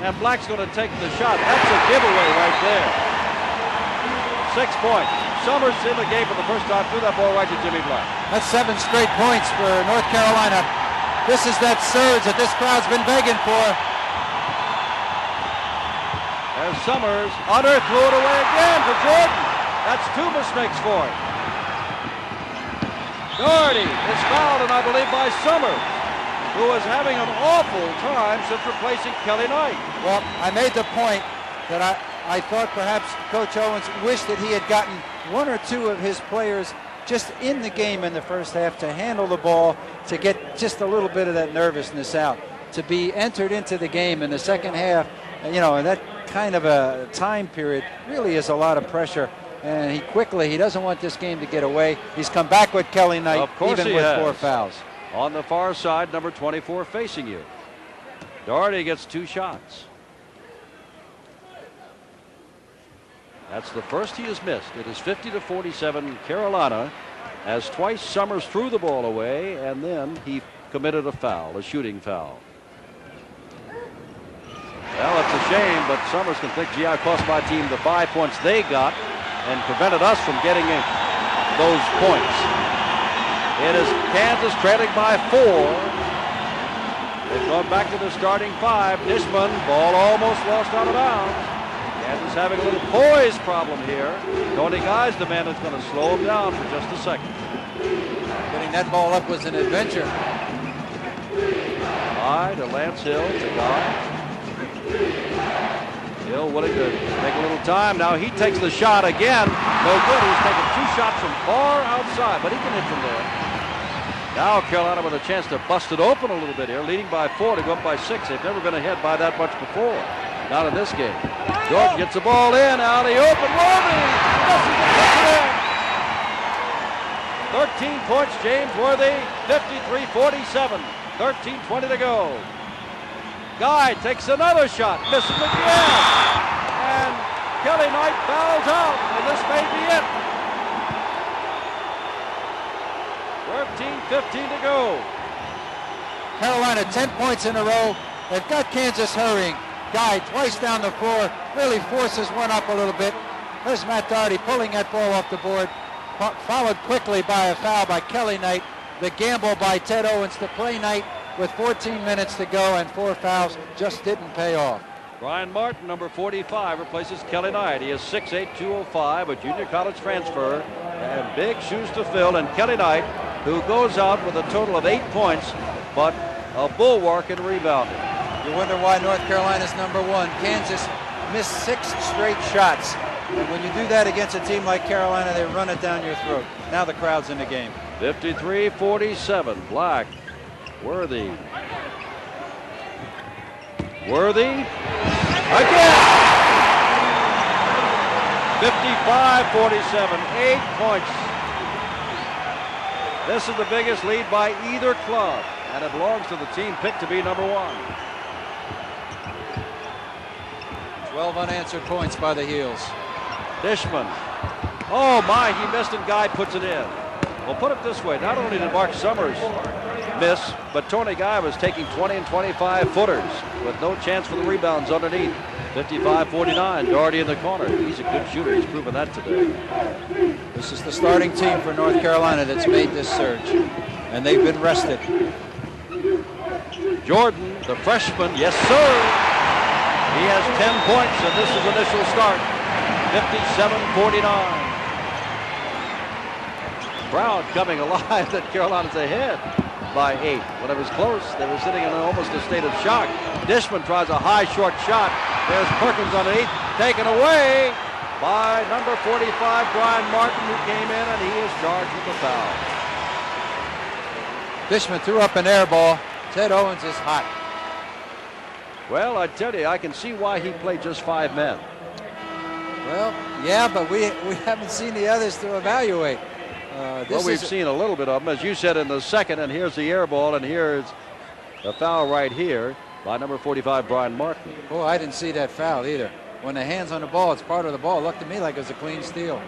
and Black's going to take the shot. That's a giveaway right there. 6 points. Summers in the game for the first time, threw that ball right to Jimmy Black. That's 7 straight points for North Carolina. This is that surge that this crowd's been begging for. As Summers threw it away again for Jordan. That's 2 mistakes for him. Doherty is fouled, and I believe by Summers, who is having an awful time since replacing Kelly Knight. Well, I made the point that I thought perhaps Coach Owens wished that he had gotten 1 or 2 of his players just in the game in the first half to handle the ball, to get just a little bit of that nervousness out, to be entered into the game in the second half. You know, that kind of a time period really is a lot of pressure. And he doesn't want this game to get away. He's come back with Kelly Knight, even with 4 fouls. On the far side, number 24 facing you. Doherty gets 2 shots. That's the first he has missed. It is 50-47 Carolina, as twice Summers threw the ball away, and then he committed a foul, a shooting foul. Well, it's a shame, but Summers can think, gee, I cost my team the 5 points they got and prevented us from getting those points. It is Kansas trailing by 4. They've gone back to the starting 5. Dishman, ball almost lost out of bounds. Kansas having a little poise problem here. Tony Guy's the man that's going to slow him down for just a second. Getting that ball up was an adventure. High to Lance Hill, to Guy. Hill, what a good. Take a little time. Now he takes the shot again. No good. He's taken 2 shots from far outside, but he can hit from there. Now Carolina with a chance to bust it open a little bit here, leading by 4 to go up by 6. They've never been ahead by that much before. Not in this game. George gets the ball in, alley open, Worthy. 13 points, James Worthy, 53-47. 13:20 to go. Guy takes another shot, misses again. And Kelly Knight fouls out, and this may be it. 13:15 to go. Carolina 10 points in a row. They've got Kansas hurrying. Guy twice down the floor, really forces one up a little bit. There's Matt Doherty pulling that ball off the board. Followed quickly by a foul by Kelly Knight. The gamble by Ted Owens to play Knight with 14 minutes to go and 4 fouls just didn't pay off. Brian Martin, number 45, replaces Kelly Knight. He is 6'8", 205, a junior college transfer, and big shoes to fill. And Kelly Knight, who goes out with a total of 8 points, but a bulwark in rebounding. You wonder why North Carolina's number 1. Kansas missed 6 straight shots. And when you do that against a team like Carolina, they run it down your throat. Now the crowd's in the game. 53-47, Black. Worthy. Worthy. Again! 55-47, 8 points. This is the biggest lead by either club, and it belongs to the team picked to be number 1. 12 unanswered points by the Heels. Dishman. Oh my, he missed and Guy puts it in. Well, put it this way, not only did Mark Summers miss, but Tony Guy was taking 20 and 25 footers with no chance for the rebounds underneath. 55-49, Doherty in the corner. He's a good shooter. He's proven that today. This is the starting team for North Carolina that's made this surge, and they've been rested. Jordan, the freshman, yes sir. He has 10 points in this is initial start. 57-49. Crowd coming alive that Carolina's ahead by 8. When it was close, they were sitting in almost a state of shock. Dishman tries a high short shot. There's Perkins underneath, taken away by number 45, Brian Martin, who came in, and he is charged with the foul. Dishman threw up an air ball. Ted Owens is hot. Well, I tell you, I can see why he played just 5 men. Well, yeah, but we haven't seen the others to evaluate. Well, we've seen a little bit of them, as you said, in the second, and here's the air ball, and here's the foul right here by number 45, Brian Martin. Oh, I didn't see that foul either. When the hand's on the ball, it's part of the ball. It looked to me like it was a clean steal.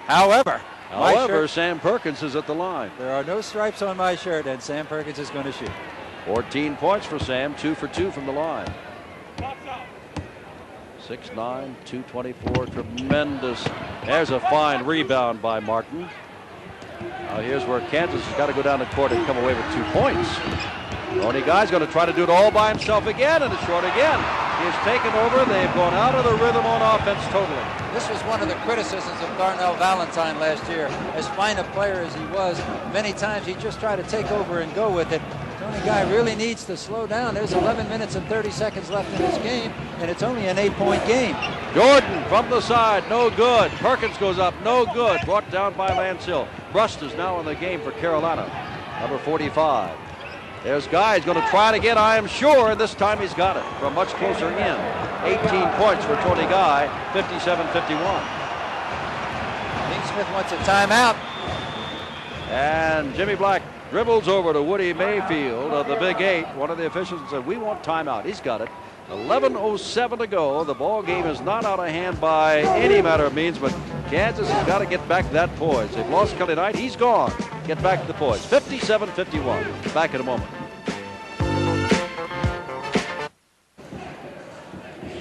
However, Sam Perkins is at the line. There are no stripes on my shirt, and Sam Perkins is going to shoot. 14 points for Sam, 2 for 2 from the line. 6'9", 224, tremendous. There's a fine rebound by Martin. Now here's where Kansas has got to go down the court and come away with 2 points. Tony Guy's going to try to do it all by himself again, and it's short again. He's taken over. They've gone out of the rhythm on offense totally. This was one of the criticisms of Darnell Valentine last year. As fine a player as he was, many times he just tried to take over and go with it. Tony Guy really needs to slow down. There's 11 minutes and 30 seconds left in this game, and it's only an 8-point game. Jordan from the side, no good. Perkins goes up, no good. Brought down by Lance Hill. Brust is now in the game for Carolina, number 45. There's Guy. He's going to try it again, I am sure, and this time he's got it from much closer in. 18 points for Tony Guy, 57-51. Dean Smith wants a timeout. And Jimmy Black Dribbles over to Woody Mayfield of the Big 8. One of the officials said, we want timeout. He's got it. 11:07 to go. The ball game is not out of hand by any matter of means, but Kansas has got to get back to that poise. They've lost Kelly Knight. He's gone. Get back to the poise. 57-51. Back in a moment.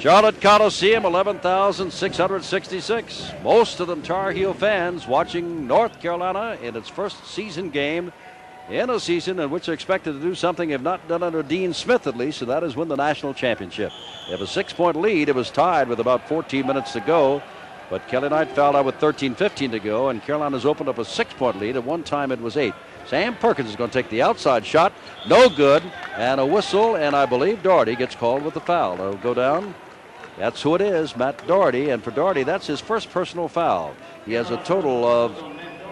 Charlotte Coliseum, 11,666. Most of them Tar Heel fans watching North Carolina in its first season game in a season in which they're expected to do something if not done under Dean Smith at least, so that is win the national championship. They have a 6-point lead. It was tied with about 14 minutes to go, but Kelly Knight fouled out with 13:15 to go, and Carolina's opened up a 6-point lead. At one time it was 8. Sam Perkins is going to take the outside shot. No good, and a whistle, and I believe Doherty gets called with the foul. It'll go down. That's who it is, Matt Doherty, and for Doherty, that's his first personal foul. He has a total of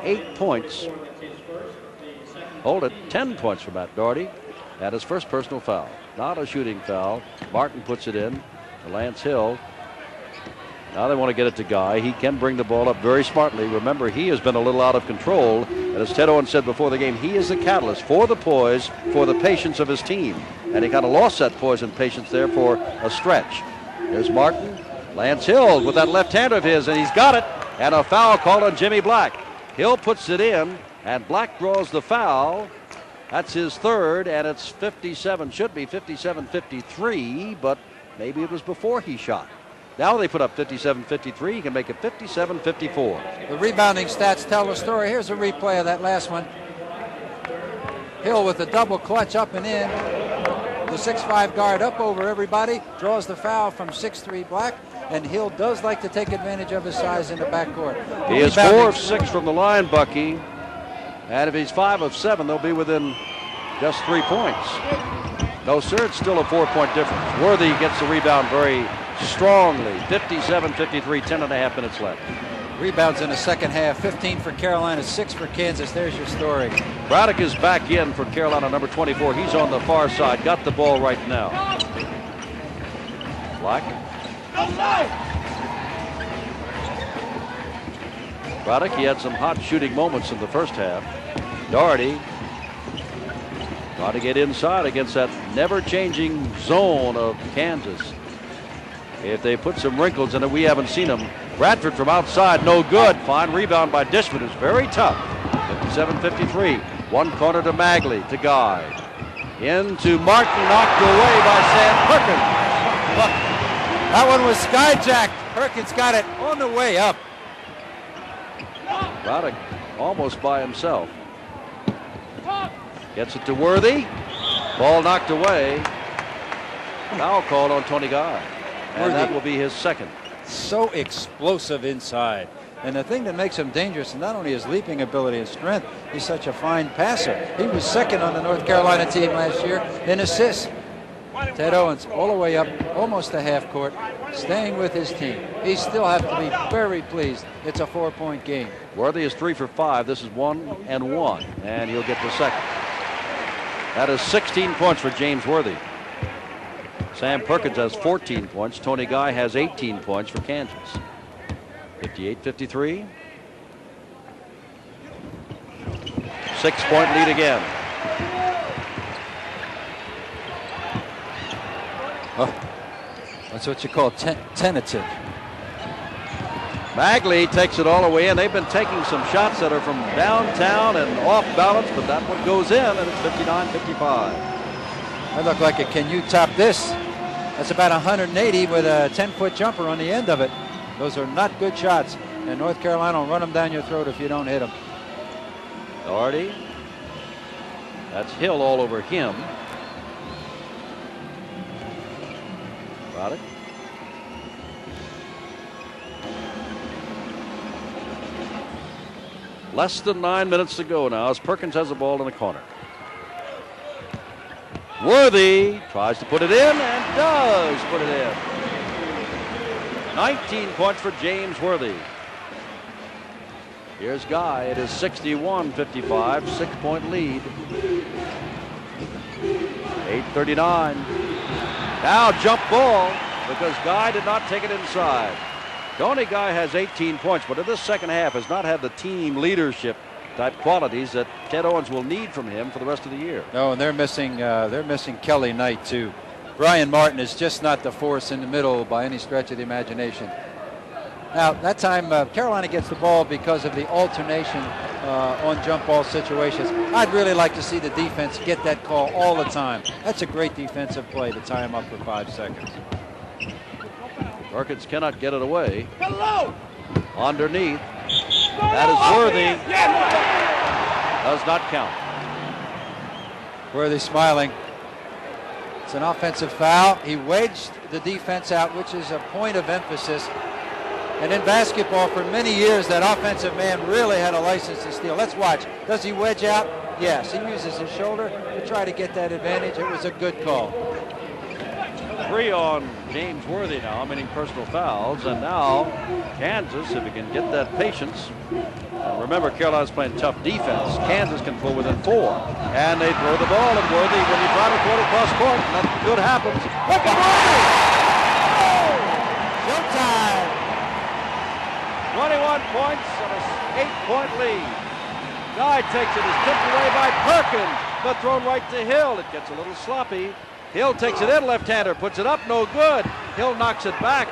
8 points. Hold it, 10 points for Matt Doherty at his first personal foul. Not a shooting foul. Martin puts it in to Lance Hill. Now they want to get it to Guy. He can bring the ball up very smartly. Remember, he has been a little out of control. And as Ted Owens said before the game, he is the catalyst for the poise, for the patience of his team. And he kind of lost that poise and patience there for a stretch. There's Martin. Lance Hill with that left hand of his, and he's got it. And a foul called on Jimmy Black. Hill puts it in. And Black draws the foul. That's his third, and it's 57, should be 57-53, but maybe it was before he shot. Now they put up 57-53. He can make it 57-54. The rebounding stats tell the story. Here's a replay of that last one. Hill with a double clutch up and in. The 6'5" guard up over everybody, draws the foul from 6'3" Black, and Hill does like to take advantage of his size in the backcourt. He is 4 of 6 from the line, Bucky. And if he's 5 of 7, they'll be within just 3 points. No, sir, it's still a 4-point difference. Worthy gets the rebound very strongly. 57-53, 10.5 minutes left. Rebounds in the second half, 15 for Carolina, 6 for Kansas. There's your story. Braddock is back in for Carolina, number 24. He's on the far side, got the ball right now. Black. Braddock, he had some hot shooting moments in the first half. Doherty trying to get inside against that never-changing zone of Kansas. If they put some wrinkles in it, we haven't seen them. Bradford from outside, no good. Fine rebound by Dishman, who's very tough. 57-53. One corner to Magley, to Guy. Into Martin, knocked away by Sam Perkins. That one was skyjacked. Perkins got it on the way up. Braddock almost by himself. Gets it to Worthy. Ball knocked away. Foul called on Tony Guy. And that will be his second. So explosive inside. And the thing that makes him dangerous is not only his leaping ability and strength, he's such a fine passer. He was second on the North Carolina team last year in assists. Ted Owens all the way up, almost to half court, staying with his team. He still has to be very pleased. It's a 4-point game. Worthy is 3 for 5. This is 1 and 1, and he'll get the second. That is 16 points for James Worthy. Sam Perkins has 14 points. Tony Guy has 18 points for Kansas. 58-53. 6-point lead again. Oh, that's what you call tentative. Magley takes it all the way in. They've been taking some shots that are from downtown and off balance, but that one goes in, and it's 59-55. That looked like a can you top this? That's about 180 with a 10-foot jumper on the end of it. Those are not good shots, and North Carolina will run them down your throat if you don't hit them. Doherty. That's Hill all over him. Braddock. Less than 9 minutes to go now as Perkins has the ball in the corner. Worthy tries to put it in and does put it in. 19 points for James Worthy. Here's Guy. It is 61-55, 6-point lead. 8:39. Now jump ball because Guy did not take it inside. Tony Guy has 18 points, but in this second half has not had the team leadership type qualities that Ted Owens will need from him for the rest of the year. No, and they're missing Kelly Knight too. Brian Martin is just not the force in the middle by any stretch of the imagination. Now, that time, Carolina gets the ball because of the alternation on jump ball situations. I'd really like to see the defense get that call all the time. That's a great defensive play to tie him up for 5 seconds. Perkins cannot get it away. Hello. Underneath. That is Worthy. Does not count. Worthy smiling. It's an offensive foul. He wedged the defense out, which is a point of emphasis. And in basketball, for many years, that offensive man really had a license to steal. Let's watch. Does he wedge out? Yes. He uses his shoulder to try to get that advantage. It was a good call. 3 on James Worthy now, meaning personal fouls. And now Kansas, if he can get that patience. Remember, Carolina's playing tough defense. Kansas can pull within 4. And they throw the ball at Worthy. When you try to throw it across court, nothing good happens. Look at Worthy! Oh! Showtime! 21 points and an 8-point lead. Guy takes it, is tipped away by Perkins, but thrown right to Hill. It gets a little sloppy. Hill takes it in, left-hander, puts it up, no good. Hill knocks it back.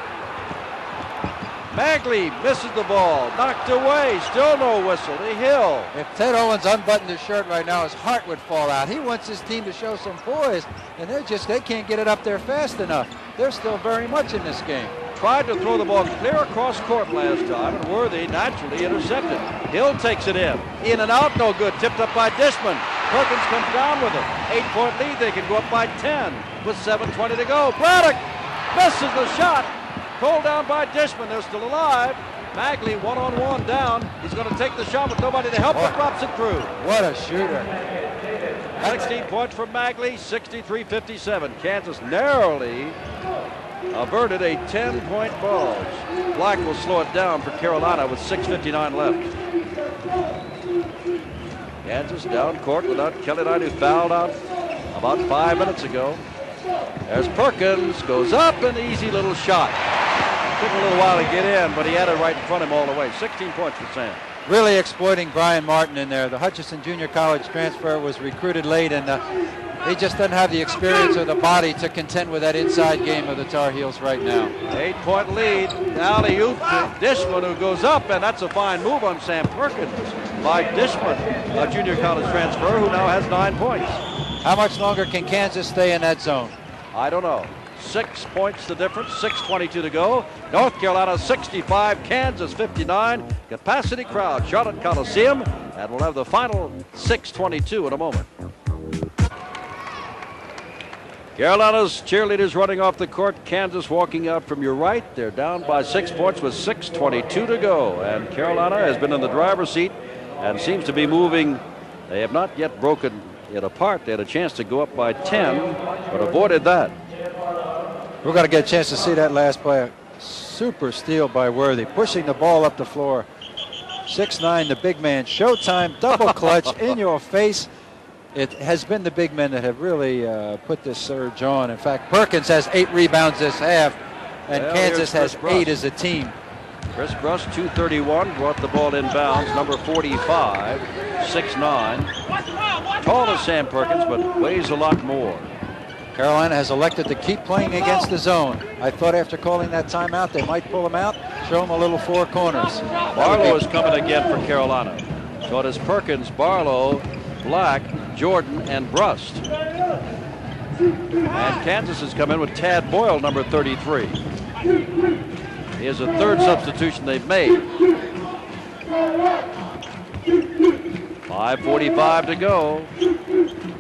Magley misses the ball, knocked away, still no whistle to Hill. If Ted Owens unbuttoned his shirt right now, his heart would fall out. He wants his team to show some poise, and they can't get it up there fast enough. They're still very much in this game. Tried to throw the ball clear across court last time, and Worthy naturally intercepted. Hill takes it in and out, no good, tipped up by Dishman. Perkins comes down with it. 8-point lead, they can go up by 10 with 7:20 to go. Braddock misses the shot. Pulled down by Dishman, they're still alive. Magley one-on-one down. He's going to take the shot with nobody to help, but drops it through. What a shooter. 16 points from Magley, 63-57. Kansas narrowly averted a 10-point bulge. Black will slow it down for Carolina with 6:59 left. Kansas down court without Kelly Knight, who fouled out about 5 minutes ago. There's Perkins, goes up, an easy little shot. Took a little while to get in, but he had it right in front of him all the way. 16 points for Sam. Really exploiting Brian Martin in there. The Hutchinson Junior College transfer was recruited late, and he just doesn't have the experience or the body to contend with that inside game of the Tar Heels right now. 8-point lead. Alley-oop to Dishman, who goes up, and that's a fine move on Sam Perkins by Dishman, a junior college transfer who now has 9 points. How much longer can Kansas stay in that zone? I don't know. 6 points the difference, 6:22 to go. North Carolina 65, Kansas 59. Capacity crowd, Charlotte Coliseum, and we'll have the final 6:22 in a moment. Carolina's cheerleaders running off the court. Kansas walking out from your right. They're down by 6 points with 6:22 to go. And Carolina has been in the driver's seat and seems to be moving. They have not yet broken it apart. They had a chance to go up by 10, but avoided that. We're going to get a chance to see that last play. Super steal by Worthy, pushing the ball up the floor. 6'9", the big man. Showtime, double clutch in your face. It has been the big men that have really put this surge on. In fact, Perkins has 8 rebounds this half, and Kansas has 8 as a team. Chris Brust, 231, brought the ball inbounds. Number 45, 6'9". Tall as Sam Perkins, but weighs a lot more. Carolina has elected to keep playing against the zone. I thought after calling that timeout, they might pull him out, show him a little 4 corners. Barlow is coming again for Carolina. So it is Perkins, Barlow, Black, Jordan, and Brust. And Kansas has come in with Tad Boyle, number 33. He is the 3rd substitution they've made. 5:45 to go.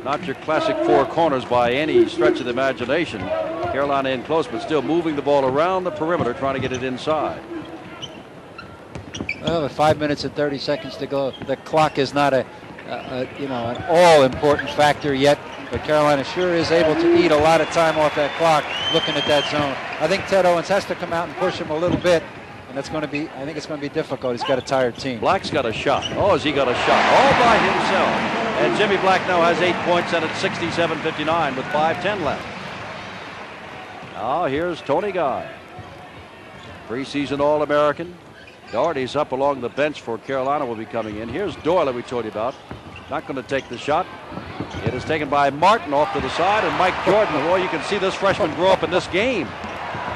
Not your classic 4 corners by any stretch of the imagination. Carolina in close, but still moving the ball around the perimeter, trying to get it inside. Well, with 5 minutes and 30 seconds to go, the clock is not an all-important factor yet. But Carolina sure is able to eat a lot of time off that clock looking at that zone. I think Ted Owens has to come out and push him a little bit. And that's going to be, I think it's going to be difficult. He's got a tired team. Black's got a shot. Oh, has he got a shot? All by himself. And Jimmy Black now has 8 points, and it's 67-59 with 5:10 left. Now here's Tony Guy. Preseason All-American. Doherty's up along the bench for Carolina will be coming in. Here's Doyle that we told you about. Not going to take the shot. It is taken by Martin off to the side, and Mike Jordan. Well, you can see this freshman grow up in this game.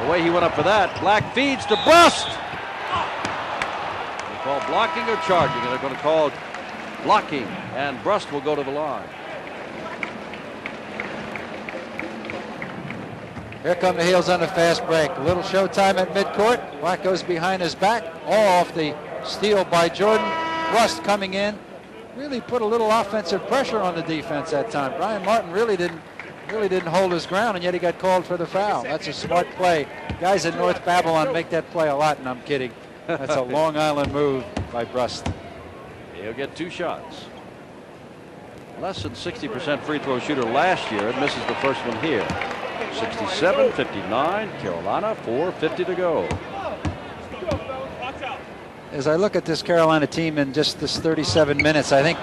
The way he went up for that. Black feeds to Brust. They call blocking or charging, and they're going to call blocking, and Brust will go to the line. Here come the Heels on the fast break. A little showtime at midcourt. Black goes behind his back. All off the steal by Jordan. Brust coming in. Really put a little offensive pressure on the defense that time. Brian Martin really didn't hold his ground, and yet he got called for the foul. That's a smart play. Guys in North Babylon make that play a lot, and I'm kidding. That's a Long Island move by Brust. He'll get 2 shots. Less than 60% free throw shooter last year, and misses the first one here. 67, 59, Carolina, 4:50 to go. As I look at this Carolina team in just this 37 minutes, I think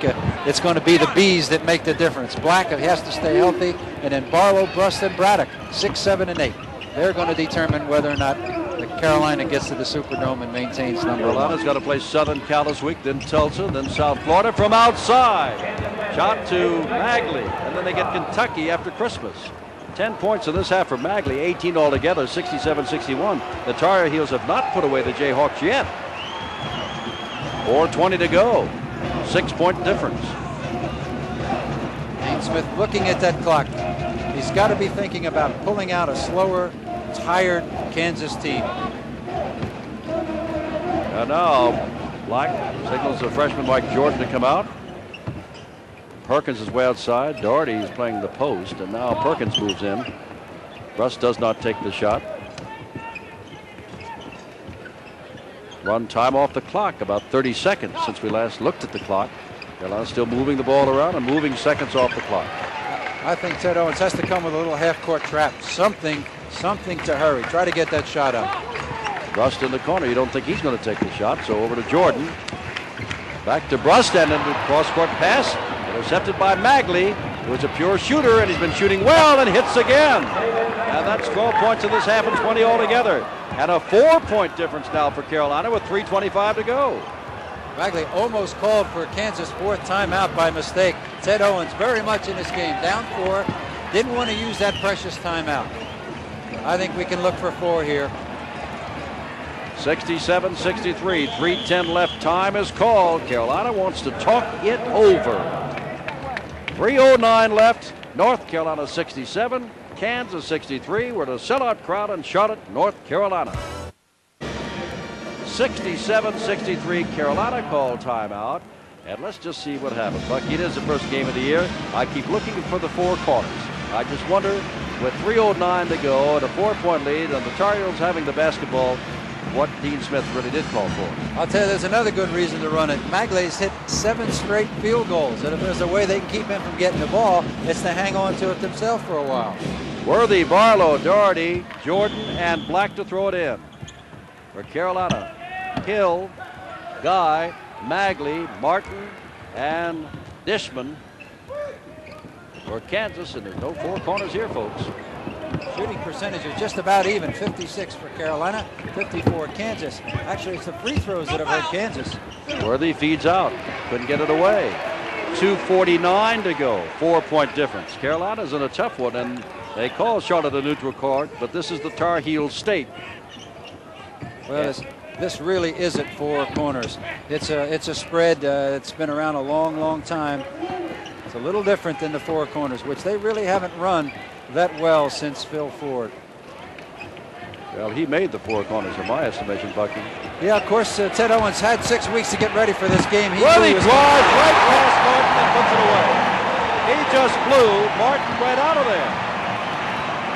it's going to be the Bees that make the difference. Black has to stay healthy, and then Barlow, Brust, and Braddock, 6, 7, and 8. They're going to determine whether or not Carolina gets to the Superdome and maintains number 1. Carolina's got to play Southern Cal this week, then Tulsa, then South Florida from outside. Shot to Magley, and then they get Kentucky after Christmas. 10 points in this half for Magley, 18 altogether, 67-61. The Tar Heels have not put away the Jayhawks yet. 4:20 to go. 6-point difference. Dean Smith looking at that clock. He's got to be thinking about pulling out a slower, tired Kansas team. And now Black signals the freshman Mike Jordan to come out. Perkins is way outside. Doherty is playing the post, and now Perkins moves in. Brust does not take the shot. Run time off the clock, about 30 seconds since we last looked at the clock. Carolina still moving the ball around and moving seconds off the clock. I think Ted Owens has to come with a little half-court trap. Something to hurry. Try to get that shot up. Brust in the corner. You don't think he's going to take the shot, so over to Jordan. Back to Brust, and then the cross-court pass. Intercepted by Magley, who's a pure shooter, and he's been shooting well and hits again. And that's 12 points in this half and 20 altogether. And a 4-point difference now for Carolina with 3:25 to go. Magley almost called for Kansas' 4th timeout by mistake. Ted Owens very much in this game, down 4. Didn't want to use that precious timeout. I think we can look for 4 here. 67-63, 3:10 left. Time is called. Carolina wants to talk it over. 3:09 left. North Carolina 67, Kansas 63. We're a sellout crowd in Charlotte, North Carolina. 67-63, Carolina called timeout. And let's just see what happens. Bucky, it is the first game of the year. I keep looking for the 4 corners. I just wonder, with 3:09 to go and a 4-point lead and the Tar Heels having the basketball, what Dean Smith really did call for. I'll tell you, there's another good reason to run it. Magley's hit 7 straight field goals, and if there's a way they can keep him from getting the ball, it's to hang on to it themselves for a while. Worthy, Barlow, Doherty, Jordan, and Black to throw it in. For Carolina, Hill, Guy, Magley, Martin, and Dishman. For Kansas, and there's no 4 corners here, folks. Shooting percentage is just about even, 56 for Carolina, 54 Kansas. Actually, it's the free throws that have hurt Kansas. Worthy feeds out, couldn't get it away. 2:49 to go, 4-point difference. Carolina's in a tough one, and they call Charlotte a neutral court, but this is the Tar Heel state. Well, this really isn't 4 corners. It's a spread. It's been around a long time. It's a little different than the 4 corners, which they really haven't run that well since Phil Ford. Well, he made the 4 corners in my estimation, Bucky. Yeah, of course, Ted Owens had 6 weeks to get ready for this game. He drives right past Martin and puts it away. He just blew Martin right out of there.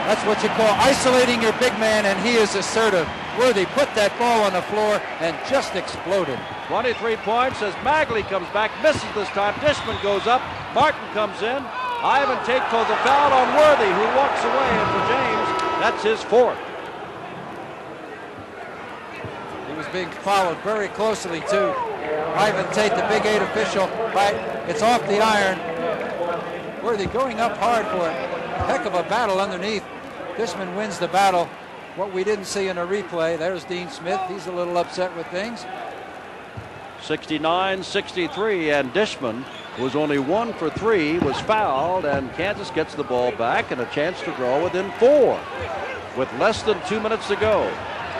That's what you call isolating your big man, and he is assertive. Worthy put that ball on the floor and just exploded. 23 points as Magley comes back, misses this time. Dishman goes up. Martin comes in. Ivan Tate calls a foul on Worthy, who walks away, and for James, that's his 4th. He was being followed very closely, too. Ivan Tate, the Big 8 official, right? It's off the iron. Worthy going up hard for a heck of a battle underneath. Dishman wins the battle. What we didn't see in a replay, there's Dean Smith. He's a little upset with things. 69-63, and Dishman, who was only 1 for 3, was fouled, and Kansas gets the ball back and a chance to draw within 4 with less than 2 minutes to go.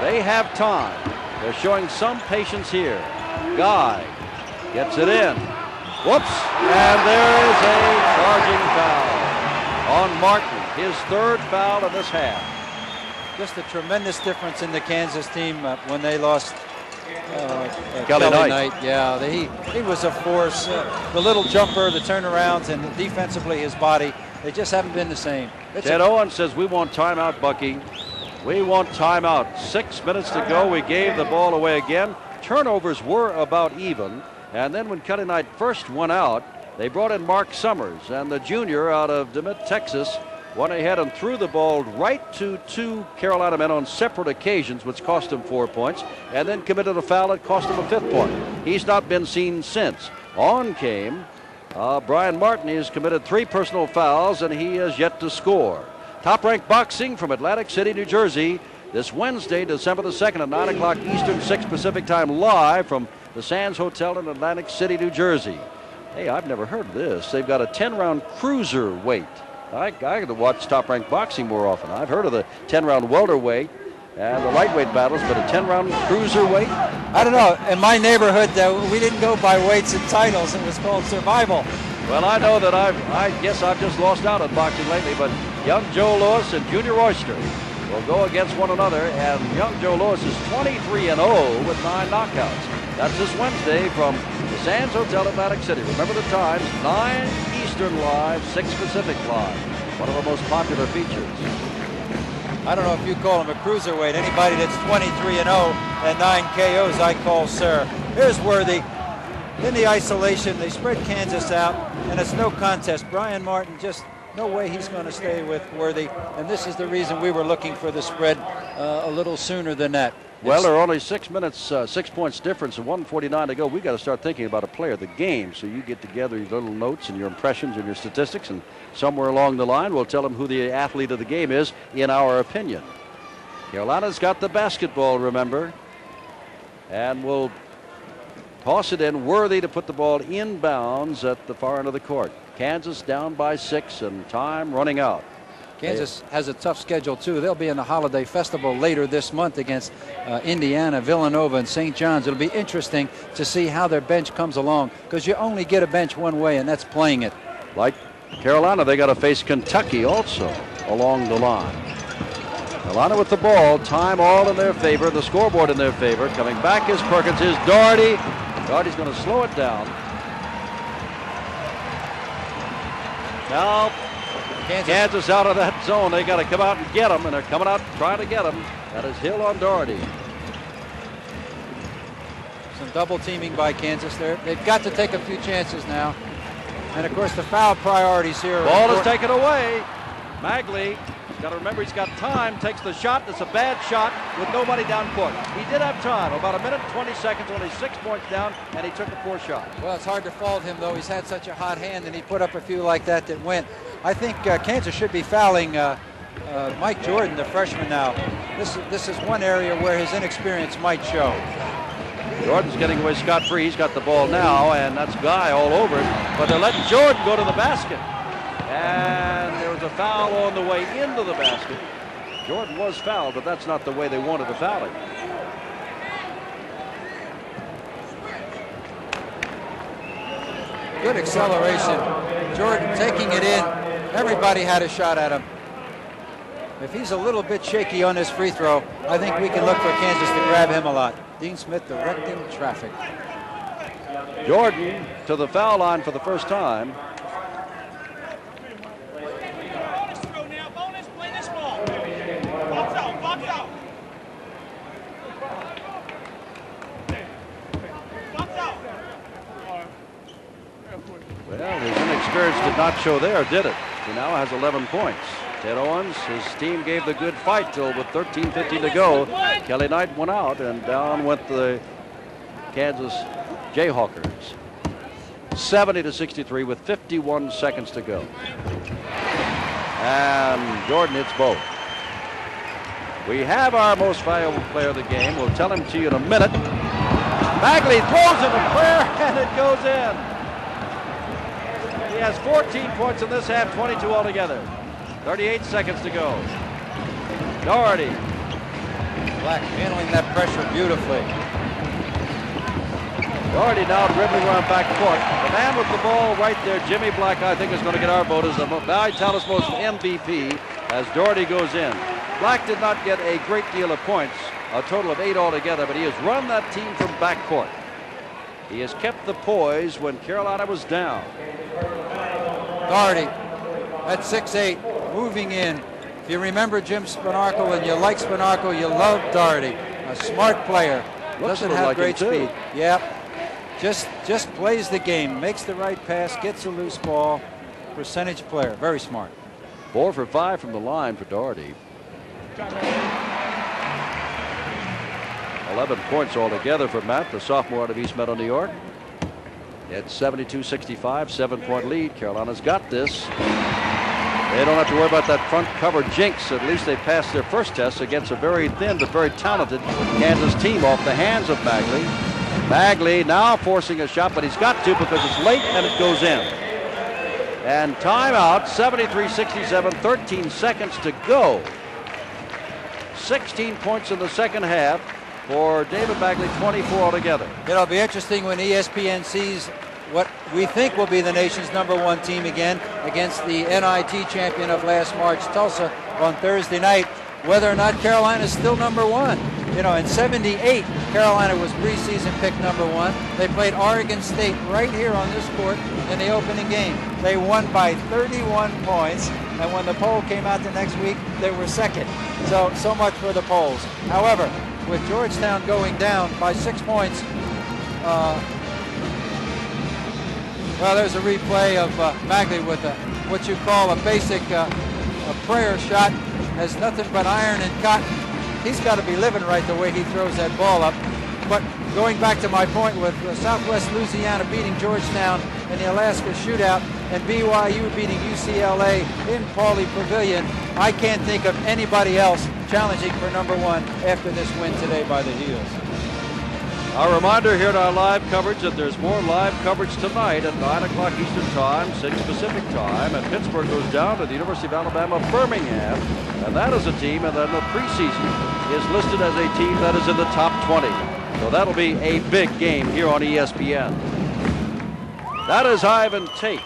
They have time. They're showing some patience here. Guy gets it in. Whoops, and there is a charging foul on Martin, his 3rd foul of this half. Just a tremendous difference in the Kansas team when they lost Kelly Knight. Yeah, he was a force. The little jumper, the turnarounds, and defensively his body, they just haven't been the same. Ted Owens says, we want timeout, Bucky. We want timeout. 6 minutes to go. We gave the ball away again. Turnovers were about even. And then when Kelly Knight first went out, they brought in Mark Summers, and the junior out of DeMitt, Texas, went ahead and threw the ball right to 2 Carolina men on separate occasions, which cost him 4 points, and then committed a foul that cost him a 5th point. He's not been seen since. On came Brian Martin. He's committed 3 personal fouls, and he has yet to score. Top Rank Boxing from Atlantic City, New Jersey, this Wednesday, December the 2nd at 9 o'clock Eastern, 6 Pacific time, live from the Sands Hotel in Atlantic City, New Jersey. Hey, I've never heard of this. They've got a 10-round cruiserweight. I got to watch Top Rank Boxing more often. I've heard of the 10-round welterweight and the lightweight battles, but a 10-round cruiserweight? I don't know. In my neighborhood, we didn't go by weights and titles. It was called survival. Well, I know that I guess I've just lost out on boxing lately, but young Joe Louis and Junior Oyster will go against one another, and young Joe Louis is 23-0 with 9 knockouts. That's this Wednesday from the Sands Hotel, Atlantic City. Remember the times, 9 Eastern live, 6 Pacific live. One of the most popular features. I don't know if you call him a cruiserweight. Anybody that's 23-0 and 9 KOs, I call sir. Here's Worthy. In the isolation, they spread Kansas out, and it's no contest. Brian Martin, just no way he's going to stay with Worthy, and this is the reason we were looking for the spread a little sooner than that. Well, there are only 6 minutes, 6 points difference, and 1:49 to go. We got to start thinking about a player of the game. So you get together your little notes and your impressions and your statistics, and somewhere along the line, we'll tell them who the athlete of the game is, in our opinion. Carolina's got the basketball, remember, and we'll toss it in. Worthy to put the ball inbounds at the far end of the court. Kansas down by 6, and time running out. Kansas has a tough schedule, too. They'll be in the Holiday Festival later this month against Indiana, Villanova, and St. John's. It'll be interesting to see how their bench comes along, because you only get a bench one way, and that's playing it. Like Carolina, they got to face Kentucky also along the line. Carolina with the ball, time all in their favor, the scoreboard in their favor. Coming back is Perkins, is Doherty. Doherty's going to slow it down. Now, Kansas out of that zone. They got to come out and get them, and they're coming out trying to get them. That is Hill on Doherty. Some double teaming by Kansas there. They've got to take a few chances now. And of course the foul priorities here. Ball is taken away. Magley, got to remember he's got time, takes the shot. It's a bad shot with nobody down court. He did have time, about a minute and 20 seconds, only 6 points down, and he took a poor shot. Well, it's hard to fault him, though. He's had such a hot hand, and he put up a few like that went. I think Kansas should be fouling Mike Jordan, the freshman now. This is one area where his inexperience might show. Jordan's getting away scot-free. He's got the ball now, and that's Guy all over it. But they're letting Jordan go to the basket. And there was a foul on the way into the basket. Jordan was fouled, but that's not the way they wanted to foul him. Good acceleration. Jordan taking it in. Everybody had a shot at him. If he's a little bit shaky on this free throw, I think we can look for Kansas to grab him a lot. Dean Smith directing traffic. Jordan to the foul line for the first time. Well, his inexperience did not show there, did it? He now has 11 points. Ted Owens, his team gave the good fight till with 13:50 to go. Kelly Knight went out, and down went the Kansas Jayhawkers. 70-63 with 51 seconds to go. And Jordan hits both. We have our most valuable player of the game. We'll tell him to you in a minute. Magley throws it a prayer, and it goes in. He has 14 points in this half, 22 altogether. 38 seconds to go. Doherty. Black handling that pressure beautifully. Doherty now dribbling around back court. The man with the ball right there, Jimmy Black, I think is going to get our vote as the Valley-Talis Most MVP as Doherty goes in. Black did not get a great deal of points, a total of 8 altogether, but he has run that team from back court. He has kept the poise when Carolina was down. Doherty at 6'8", moving in. If you remember Jim Spanarkel and you like Spanarkel, you love Doherty. A smart player. Doesn't have great speed. Yep. Just plays the game, makes the right pass, gets a loose ball. Percentage player, very smart. 4 for 5 from the line for Doherty. 11 points altogether for Matt, the sophomore out of East Meadow, New York. It's 72-65, 7-point lead. Carolina's got this. They don't have to worry about that front cover jinx. At least they passed their first test against a very thin but very talented Kansas team off the hands of Magley. Magley now forcing a shot, but he's got to because it's late and it goes in. And timeout, 73-67, 13 seconds to go. 16 points in the second half for David Magley, 24 altogether. It'll be interesting when ESPN sees what we think will be the nation's #1 team again against the NIT champion of last March, Tulsa, on Thursday night, whether or not Carolina is still #1. You know, in '78, Carolina was preseason pick #1. They played Oregon State right here on this court in the opening game. They won by 31 points, and when the poll came out the next week, they were second. So much for the polls. However, with Georgetown going down by 6 points, well, there's a replay of Magley with what you call a basic a prayer shot. Has nothing but iron and cotton. He's got to be living right the way he throws that ball up. But going back to my point with Southwest Louisiana beating Georgetown in the Alaska shootout and BYU beating UCLA in Pauley Pavilion, I can't think of anybody else challenging for #1 after this win today by the Heels. Our reminder here at our live coverage that there's more live coverage tonight at 9 o'clock Eastern Time, 6 Pacific Time, and Pittsburgh goes down to the University of Alabama, Birmingham, and that is a team, and then the preseason is listed as a team that is in the top 20. So that'll be a big game here on ESPN. That is Ivan Tate.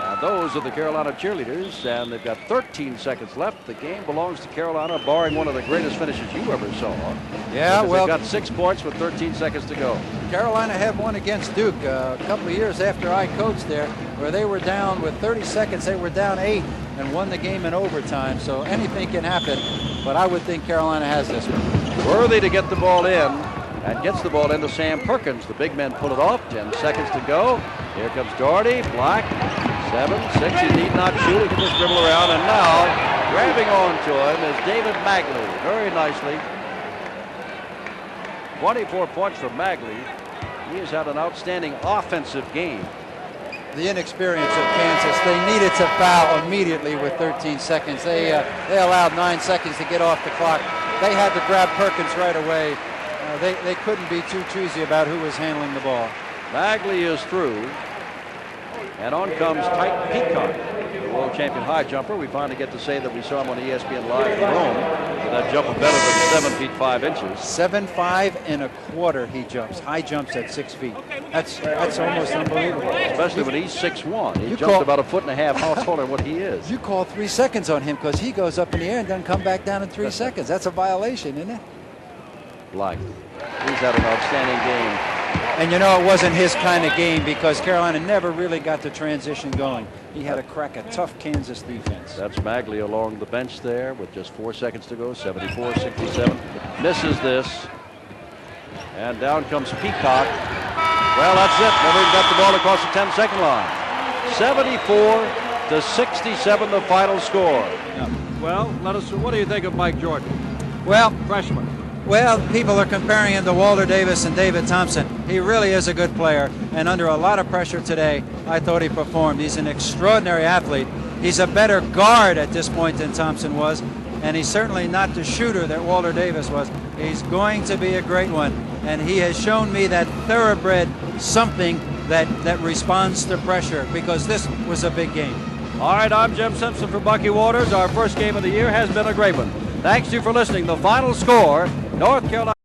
And those are the Carolina cheerleaders, and they've got 13 seconds left. The game belongs to Carolina, barring one of the greatest finishes you ever saw. Yeah, well, they've got 6 points with 13 seconds to go. Carolina had one against Duke a couple of years after I coached there, where they were down with 30 seconds. They were down 8 and won the game in overtime. So anything can happen, but I would think Carolina has this one. Worthy to get the ball in, and gets the ball into Sam Perkins. The big men pull it off. 10 seconds to go. Here comes Doherty. Black. 7, 6. He need not shoot. He can just dribble around. And now, grabbing onto him is David Magley. Very nicely. 24 points for Magley. He has had an outstanding offensive game. The inexperience of Kansas. They needed to foul immediately with 13 seconds. They allowed 9 seconds to get off the clock. They had to grab Perkins right away. They couldn't be too choosy about who was handling the ball. Magley is through. And on comes Tyke Peacock, the world champion high jumper. We finally get to say that we saw him on ESPN Live in Rome. With that jump of better than 7 feet 5 inches. 7'5" he jumps. High jumps at 6 feet. That's almost unbelievable. Especially when he's 6'1". He jumped about 1.5 feet taller than what he is. You call 3 seconds on him because he goes up in the air and doesn't come back down in 3 seconds. That's a violation, isn't it? Black. He's had an outstanding game. And you know, it wasn't his kind of game because Carolina never really got the transition going. He had to crack a tough Kansas defense. That's Magley along the bench there with just 4 seconds to go. 74-67. Misses this. And down comes Peacock. Well, that's it. Never even got the ball across the 10-second line. 74-67, the final score. Yeah. Well, what do you think of Mike Jordan? Well, Freshman. Well, people are comparing him to Walter Davis and David Thompson. He really is a good player, and under a lot of pressure today, I thought he performed. He's an extraordinary athlete. He's a better guard at this point than Thompson was, and he's certainly not the shooter that Walter Davis was. He's going to be a great one. and he has shown me that thoroughbred something that responds to pressure, because this was a big game. All right, I'm Jim Simpson for Bucky Waters. Our first game of the year has been a great one. Thanks to you for listening. The final score, North Carolina.